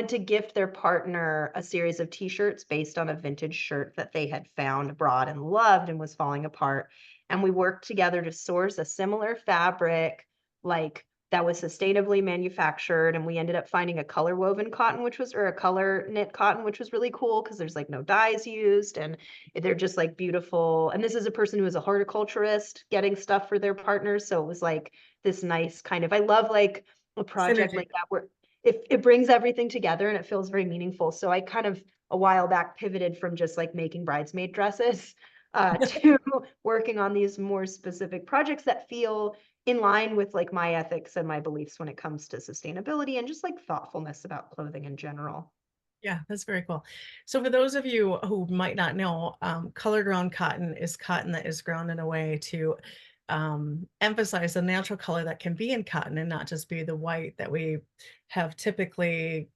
to gift their partner a series of t-shirts based on a vintage shirt that they had found abroad and loved and was falling apart. And we worked together to source a similar fabric, like that was sustainably manufactured. And we ended up finding a color woven cotton, or a color knit cotton, which was really cool because there's like no dyes used and they're just like beautiful. And this is a person who is a horticulturist getting stuff for their partners. So it was like this nice kind of, I love like a project Synergy. like that where it brings everything together and it feels very meaningful. So I kind of a while back pivoted from just like making bridesmaid dresses to working on these more specific projects that feel in line with like my ethics and my beliefs when it comes to sustainability and just like thoughtfulness about clothing in general. Yeah, that's very cool. So for those of you who might not know, color ground cotton is cotton that is ground in a way to emphasize the natural color that can be in cotton and not just be the white that we have typically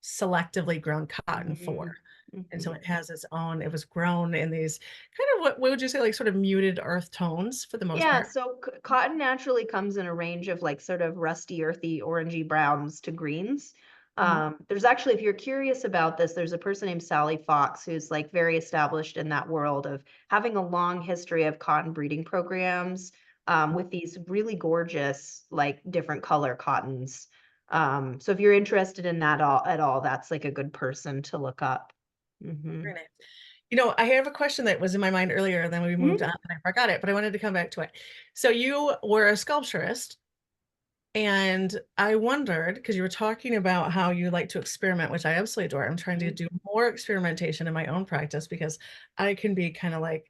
selectively grown cotton for. Mhm, And so mhm. it has its own, it was grown in these kind of what would you say, like sort of muted earth tones for the most Yeah, part. so cotton naturally comes in a range of like sort of rusty, earthy, orangey browns to greens. Mhm. There's actually, if you're curious about this, there's a person named Sally Fox who's like very established in that world of having a long history of cotton breeding programs with these really gorgeous, like different color cottons. So if you're interested in that at all, that's like a good person to look up. Hmm. Very nice. I have a question that was in my mind earlier, and then we moved Mhm. on and I forgot it, but I wanted to come back to it. So you were a sculpturist, and I wondered, because you were talking about how you like to experiment, which I absolutely adore. I'm trying to Mhm. do more experimentation in my own practice because I can be kind of like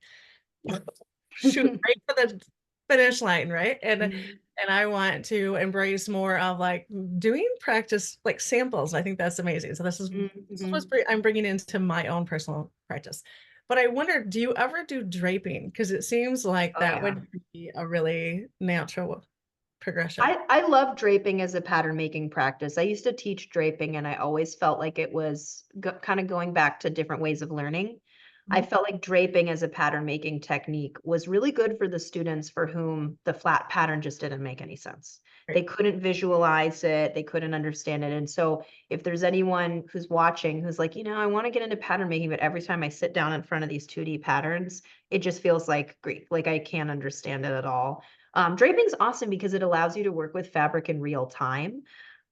shoot right for the finish line, right? Mhm. And I want to embrace more of like doing practice like samples. I think that's amazing. So this is Mhm. I'm bringing into my own personal practice. But I wonder, do you ever do draping? Because it seems like Oh that yeah. would be a really natural progression. I love draping as a pattern making practice. I used to teach draping and I always felt like it was kind of going back to different ways of learning. I Mhm. felt like draping as a pattern making technique was really good for the students for whom the flat pattern just didn't make any sense. They Right. couldn't visualize it, they couldn't understand it. And so, if there's anyone who's watching who's like, I want to get into pattern making, but every time I sit down in front of these 2D patterns, it just feels like Greek, like I can't understand it at all. Draping's awesome because it allows you to work with fabric in real time,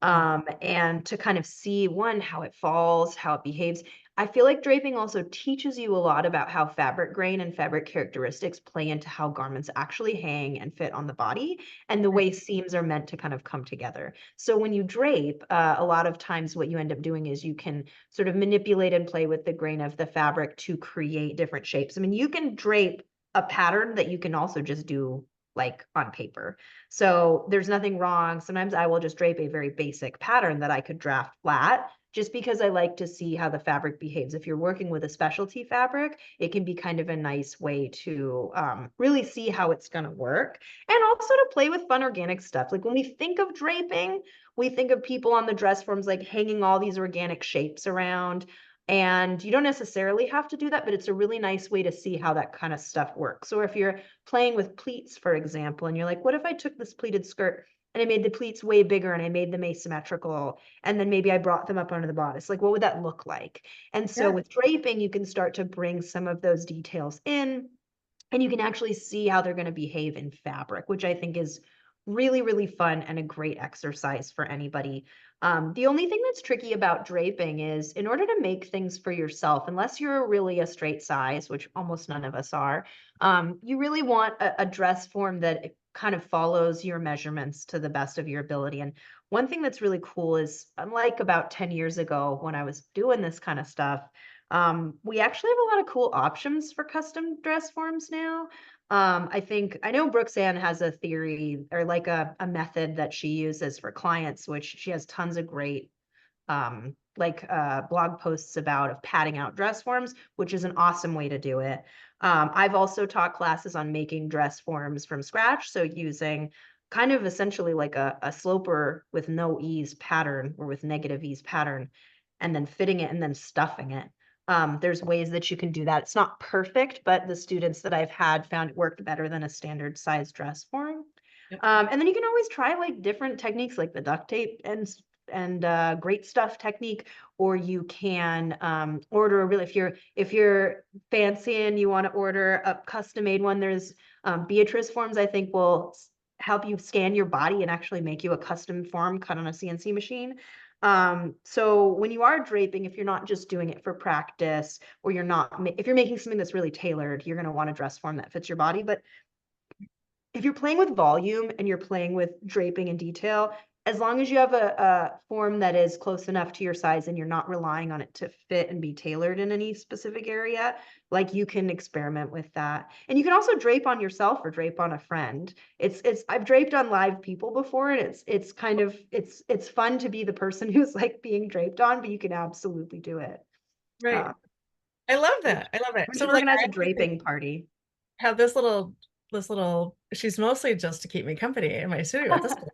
Mhm. and to kind of see one, how it falls, how it behaves. I feel like draping also teaches you a lot about how fabric grain and fabric characteristics play into how garments actually hang and fit on the body, and the Right. way seams are meant to kind of come together. So when you drape, a lot of times what you end up doing is you can sort of manipulate and play with the grain of the fabric to create different shapes. I mean, you can drape a pattern that you can also just do like on paper. So there's nothing wrong. Sometimes I will just drape a very basic pattern that I could draft flat just because I like to see how the fabric behaves. If you're working with a specialty fabric, it can be kind of a nice way to really see how it's going to work, and also to play with fun organic stuff. Like when we think of draping, we think of people on the dress forms like hanging all these organic shapes around. And you don't necessarily have to do that, but it's a really nice way to see how that kind of stuff works. So if you're playing with pleats, for example, and you're like, what if I took this pleated skirt and I made the pleats way bigger and I made them asymmetrical, and then maybe I brought them up under the bodice? Like, what would that look like? And so Yeah. with draping, you can start to bring some of those details in, and you can actually see how they're going to behave in fabric, which I think is really, really fun and a great exercise for anybody. The only thing that's tricky about draping is, in order to make things for yourself, unless you're really a straight size, which almost none of us are, you really want a dress form that kind of follows your measurements to the best of your ability. And one thing that's really cool is, unlike about 10 years ago when I was doing this kind of stuff, we actually have a lot of cool options for custom dress forms now. I know Brooksand has a theory, or like a method that she uses for clients, which she has tons of great blog posts about, of padding out dress forms, which is an awesome way to do it. I've also taught classes on making dress forms from scratch. So using kind of essentially like a sloper with no ease pattern, or with negative ease pattern, and then fitting it and then stuffing it. There's ways that you can do that. It's not perfect, but the students that I've had found it worked better than a standard size dress form. Yep. And then you can always try like different techniques, like the duct tape and great stuff technique, or you can order a really, if you're fancy and you want to order a custom made one, there's Beatrice forms, I think, will help you scan your body and actually make you a custom form cut on a CNC machine. So when you are draping, if you're not just doing it for practice, or if you're making something that's really tailored, you're going to want a dress form that fits your body. But if you're playing with volume and you're playing with draping and detail, as long as you have a form that is close enough to your size and you're not relying on it to fit and be tailored in any specific area, like, you can experiment with that. And you can also drape on yourself or drape on a friend. I've draped on live people before, and it's kind of it's fun to be the person who's like being draped on, but you can absolutely do it. Right. Uh, I love we, that. I love it. we So should like organize a I actually draping party. have this little she's mostly just to keep me company in my studio at this point.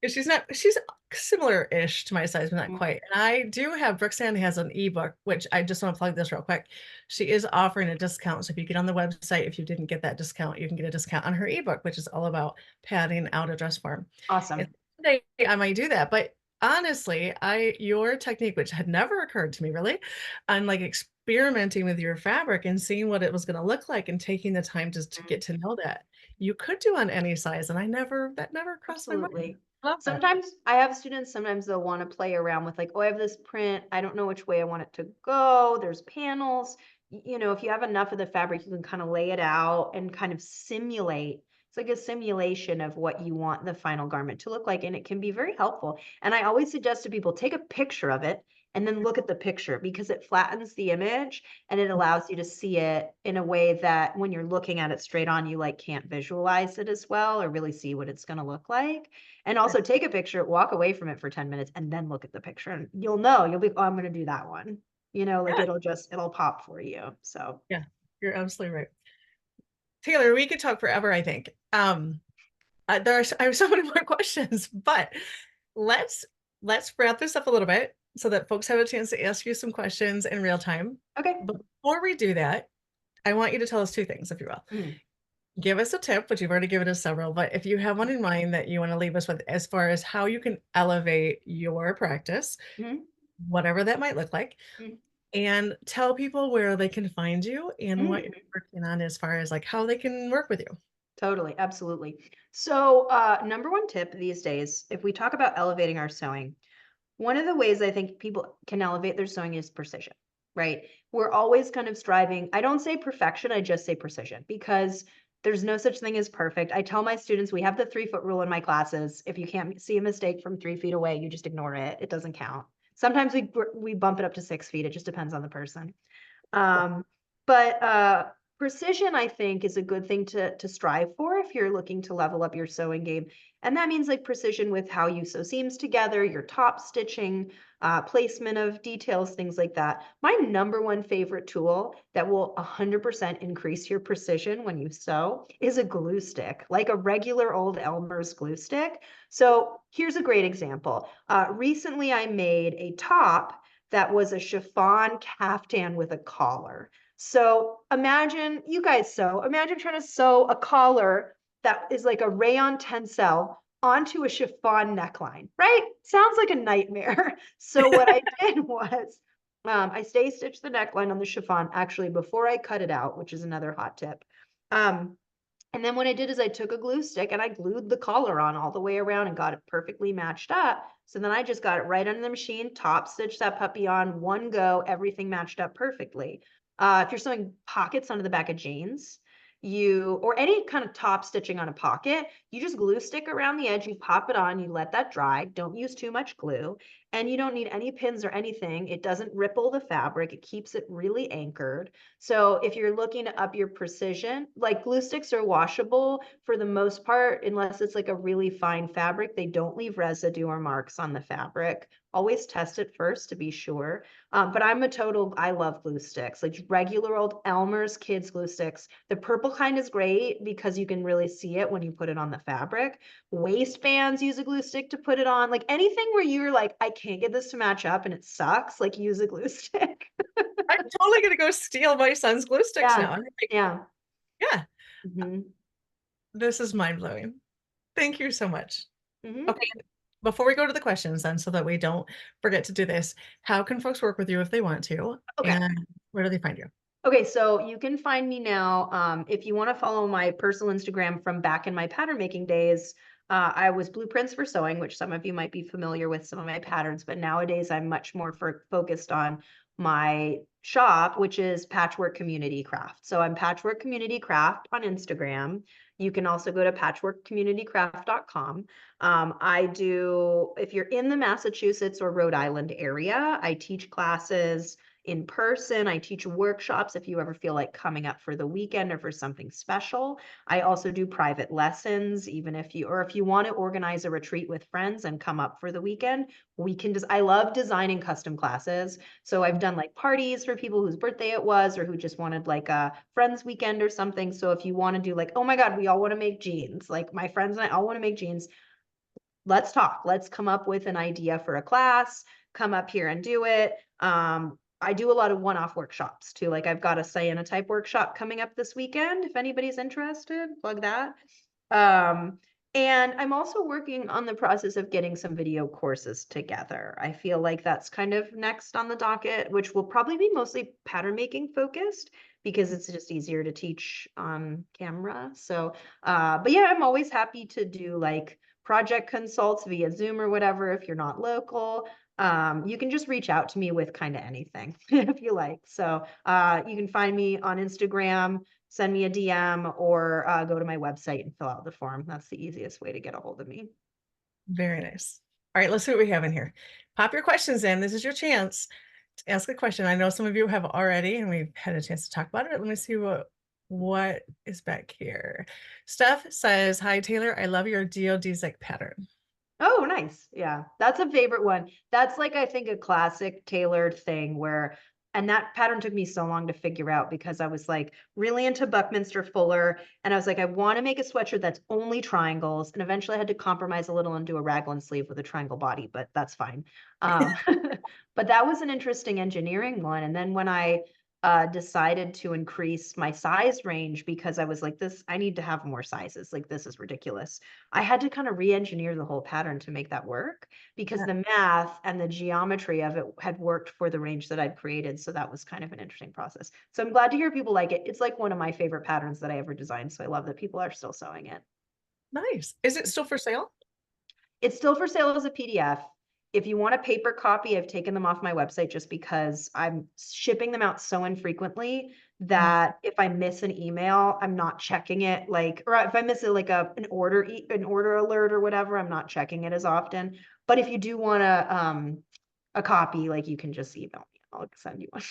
'Cause she's similar-ish to my size, but not quite. And I do have Brooksand has an ebook, which I just want to plug this real quick. She is offering a discount. So if you get on the website, if you didn't get that discount, you can get a discount on her ebook, which is all about padding out a dress form. And Awesome. someday I might do that. But honestly, your technique, which had never occurred to me really, on like experimenting with your fabric and seeing what it was going to look like and taking the time just to get to know that you could do on any size. And that never crossed my mind. Absolutely. Love that. Sometimes I have students, sometimes they'll want to play around with like, oh, I have this print. I don't know which way I want it to go. There's panels. you know, if you have enough of the fabric, you can kind of lay it out and kind of simulate. It's like a simulation of what you want the final garment to look like, and it can be very helpful. And I always suggest to people take a picture of it and then look at the picture because it flattens the image and it allows you to see it in a way that when you're looking at it straight on, you like can't visualize it as well or really see what it's going to look like. And Sure. also take a picture, walk away from it for 10 minutes and then look at the picture and you'll know, you'll be, oh, I'm going to do that one. You know, like Yeah, it'll pop for you. So, yeah, you're absolutely right. Taylor, we could talk forever, I think. I have so many more questions, but let's let's wrap this up a little bit so that folks have a chance to ask you some questions in real time. okay. But before we do that, I want you to tell us two things, if you will. Mhm, Give us a tip, which you've already given us several, but if you have one in mind that you want to leave us with as far as how you can elevate your practice, mhm, whatever that might look like, mhm, and tell people where they can find you and what you're mhm. working on as far as like how they can work with you. Totally, absolutely. So, number one tip these days, if we talk about elevating our sewing, one of the ways I think people can elevate their sewing is precision, right? We're always kind of striving. I don't say perfection, I just say precision because there's no such thing as perfect. I tell my students we have the 3 foot rule in my classes. If you can't see a mistake from 3 feet away, you just ignore it. It doesn't count. Sometimes we bump it up to 6 feet. It just depends on the person. Um, but precision, I think, is a good thing to strive for if you're looking to level up your sewing game. And that means like precision with how you sew seams together, your top stitching, placement of details, things like that. My number one favorite tool that will 100% increase your precision when you sew is a glue stick, like a regular old Elmer's glue stick. So here's a great example. Recently, I made a top that was a chiffon caftan with a collar. So imagine you guys imagine trying to sew a collar that is like a rayon tencel onto a chiffon neckline, right? Sounds like a nightmare. So what I did was I stay stitched the neckline on the chiffon actually before I cut it out, which is another hot tip. Um, and then what I did is I took a glue stick and I glued the collar on all the way around and got it perfectly matched up. So then I just got it right under the machine, top stitched that puppy on one go, everything matched up perfectly. If you're sewing pockets onto the back of jeans, or any kind of top stitching on a pocket, you just glue stick around the edge, you pop it on, you let that dry. Don't use too much glue, and you don't need any pins or anything. It doesn't ripple the fabric, it keeps it really anchored. So if you're looking to up your precision, like glue sticks are washable for the most part, unless it's like a really fine fabric, they don't leave residue or marks on the fabric. Always test it first to be sure. But I love glue sticks, like regular old Elmer's kids glue sticks. The purple kind is great because you can really see it when you put it on the fabric. Waistbands use a glue stick to put it on. Like anything where you're like, I can't get this to match up and it sucks, like use a glue stick. I'm totally gonna go steal my son's glue sticks Yeah, now. I'm like, yeah. yeah, Mhm, this is mind blowing. Thank you so much. mhm. Okay, before we go to the questions then, so that we don't forget to do this, how can folks work with you if they want to? Okay. And where do they find you? Okay, so you can find me now, if you wanna follow my personal Instagram from back in my pattern making days, I was Blueprints for Sewing, which some of you might be familiar with some of my patterns, but nowadays I'm much more focused on my shop, which is Patchwork Community Craft. So I'm Patchwork Community Craft on Instagram. You can also go to patchworkcommunitycraft.com. If you're in the Massachusetts or Rhode Island area, I teach classes in person. I teach workshops if you ever feel like coming up for the weekend or for something special. I also do private lessons, even if you want to organize a retreat with friends and come up for the weekend. I love designing custom classes. So I've done like parties for people whose birthday it was or who just wanted like a friends weekend or something. So if you want to do like, oh my God, we all want to make jeans, like my friends and I all want to make jeans, let's talk. Let's come up with an idea for a class, come up here and do it. I do a lot of one-off workshops too. Like I've got a cyanotype workshop coming up this weekend. If anybody's interested, plug that. Um, and I'm also working on the process of getting some video courses together. I feel like that's kind of next on the docket, which will probably be mostly pattern making focused because it's just easier to teach on camera. So, but yeah, I'm always happy to do like project consults via Zoom or whatever if you're not local. You can just reach out to me with kind of anything if you like. So you can find me on Instagram, send me a DM, or go to my website and fill out the form. That's the easiest way to get a hold of me. Very nice. All right, let's see what we have in here. Pop your questions in. This is your chance to ask a question. I know some of you have already, and we've had a chance to talk about it. Let me see what is back here. Steph says, "Hi Taylor, I love your geodesic pattern." Oh, nice. Yeah, that's a favorite one. That's like, I think, a classic tailored thing where, and that pattern took me so long to figure out because I was like really into Buckminster Fuller. And I was like, I want to make a sweatshirt that's only triangles. And eventually I had to compromise a little and do a raglan sleeve with a triangle body, but that's fine. Um, but that was an interesting engineering one. And then when I decided to increase my size range because I was like, I need to have more sizes. Like, this is ridiculous. I had to kind of re-engineer the whole pattern to make that work because Yeah. the math and the geometry of it had worked for the range that I'd created. So that was kind of an interesting process. So I'm glad to hear people like it. It's like one of my favorite patterns that I ever designed. So I love that people are still sewing it. Nice. Is it still for sale? It's still for sale as a PDF. If you want a paper copy, I've taken them off my website just because I'm shipping them out so infrequently Mm, that if I miss an email, I'm not checking it like, or if I miss it like an order alert or whatever, I'm not checking it as often. But if you do want a copy, like you can just email me. I'll send you one.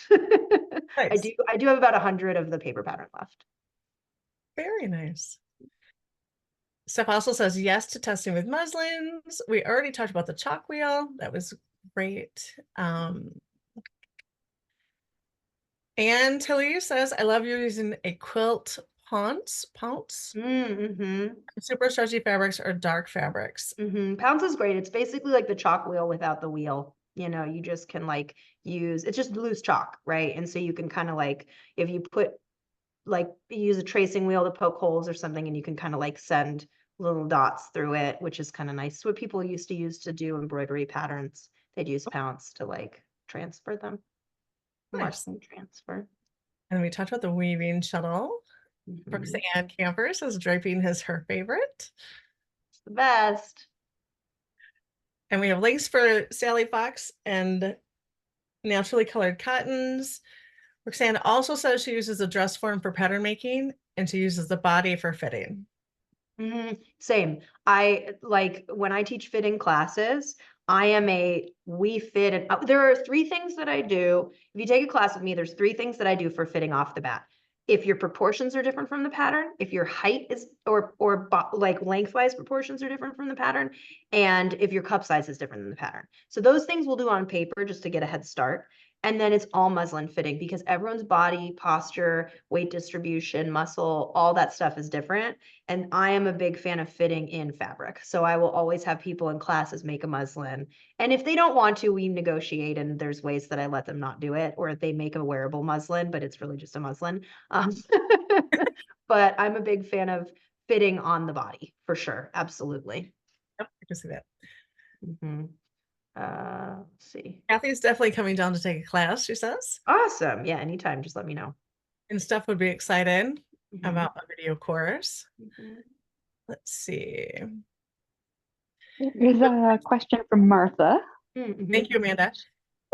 nice. I do have about 100 of the paper pattern left. Very nice. Steph also says yes to testing with muslins. We already talked about the chalk wheel. That was great. And Tilly says, I love you using a quilt pounce, Mm-hmm. super stretchy fabrics or dark fabrics. Pounce is great. It's basically like the chalk wheel without the wheel. You know, you just can like use, it's just loose chalk, right? And so you can kind of like, if you put like, use a tracing wheel to poke holes or something, and you can kind of like send little dots through it, which is kind of nice. It's what people used to use to do embroidery patterns. They'd use pounce to like transfer them, Nice. muslin transfer. And we talked about the weaving shuttle. Mhm. Roxanne Camper says draping is her favorite. It's the best. And we have links for Sally Fox and naturally colored cottons. Roxanne also says she uses a dress form for pattern making and she uses the body for fitting. Same. I like when I teach fitting classes, I am we fit and there are three things that I do. If you take a class with me, there's three things that I do for fitting off the bat. If your proportions are different from the pattern, if your height is like lengthwise proportions are different from the pattern, and if your cup size is different than the pattern. So those things we'll do on paper just to get a head start. And then it's all muslin fitting because everyone's body, posture, weight distribution, muscle, all that stuff is different. And I am a big fan of fitting in fabric. So I will always have people in classes make a muslin. And if they don't want to, we negotiate and there's ways that I let them not do it, or they make a wearable muslin, but it's really just a muslin. Um, but I'm a big fan of fitting on the body for sure. Absolutely. Yep, I can see that. hmm let's see. Kathy's definitely coming down to take a class, she says. Awesome. Yeah, anytime. Just let me know. And Steph would be excited hmm about a video course. hmm Let's see. There's a question from Martha. Thank you, Amanda.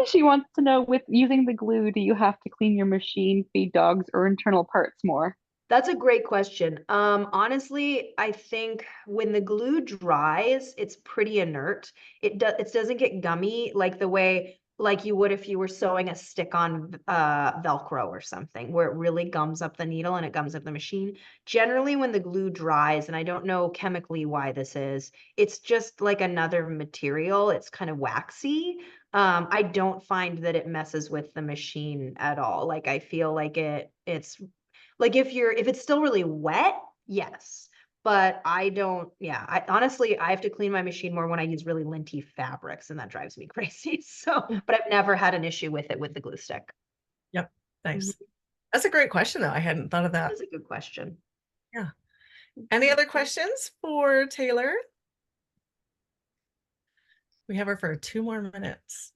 She wants to know, with using the glue, do you have to clean your machine, feed dogs, or internal parts more? That's a great question. Honestly, I think when the glue dries, it's pretty inert. It doesn't get gummy like the way like you would if you were sewing a stick-on Velcro or something, where it really gums up the needle and it gums up the machine. Generally, when the glue dries, and I don't know chemically why this is, it's just like another material. It's kind of waxy. I don't find that it messes with the machine at all. Like I feel like it's like if it's still really wet, yes. But I don't, yeah, I honestly I have to clean my machine more when I use really linty fabrics, and that drives me crazy. So, but I've never had an issue with it with the glue stick. Yep, Mhm. nice. That's a great question, though. I hadn't thought of that. That's a good question. Yeah. Any other questions for Taylor? We have her for 2 more minutes.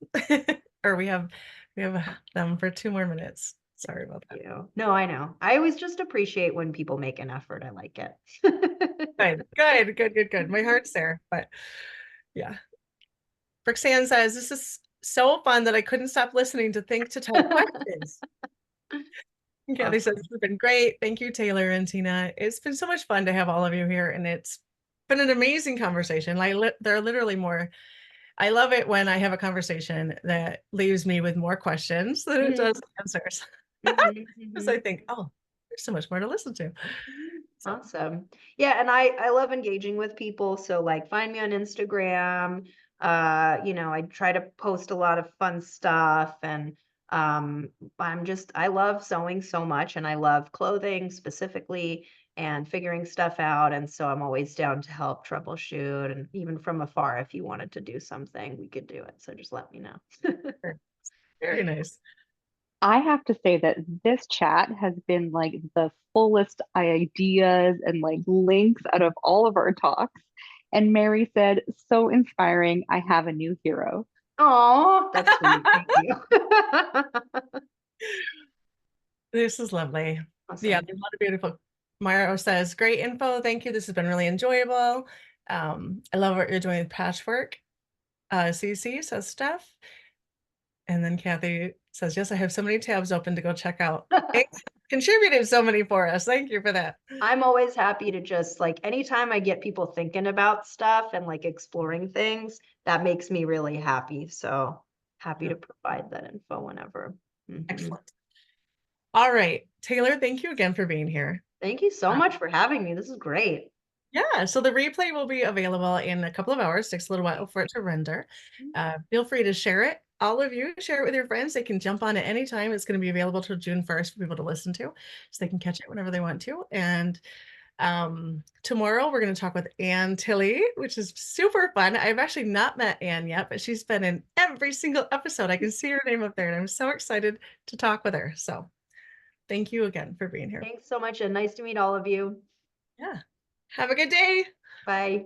Or we have them for 2 more minutes. Sorry about that. No, I know. I always just appreciate when people make an effort. I like it. Good. My heart's there, but yeah. Brooksand says, this is so fun that I couldn't stop listening to think to type questions. And Kathy says, it's been great. Thank you, Taylor and Tina. It's been so much fun to have all of you here, and it's been an amazing conversation. There are literally more. I love it when I have a conversation that leaves me with more questions than it does answers. Because I think, oh, there's so much more to listen to. So. Awesome. Yeah, and I love engaging with people. So like find me on Instagram. You know, I try to post a lot of fun stuff, and I love sewing so much, and I love clothing specifically and figuring stuff out. And so I'm always down to help troubleshoot, and even from afar, if you wanted to do something, we could do it. So just let me know. Very nice. I have to say that this chat has been like the fullest ideas and like links out of all of our talks. And Mary said, so inspiring. I have a new hero. Oh, that's sweet. Thank you. This is lovely. Awesome. Yeah, there's a lot of beautiful. Mara says, great info. Thank you. This has been really enjoyable. I love what you're doing with patchwork. CC says Steph. And then Kathy says, yes, I have so many tabs open to go check out. Contributed so many for us. Thank you for that. I'm always happy to just like anytime I get people thinking about stuff and like exploring things, that makes me really happy. So happy to provide that info whenever. Excellent. All right, Taylor, thank you again for being here. Thank you so much for having me. This is great. Yeah, so the replay will be available in a couple of hours. Takes a little while for it to render. Feel free to share it. All of you, share it with your friends. They can jump on at any time. It's going to be available till June 1st for people to listen to, so they can catch it whenever they want to. And tomorrow we're going to talk with Ann Tilley, which is super fun. I've actually not met Ann yet, but she's been in every single episode. I can see her name up there, and I'm so excited to talk with her. So thank you again for being here. Thanks so much, and nice to meet all of you. Yeah. Have a good day. Bye.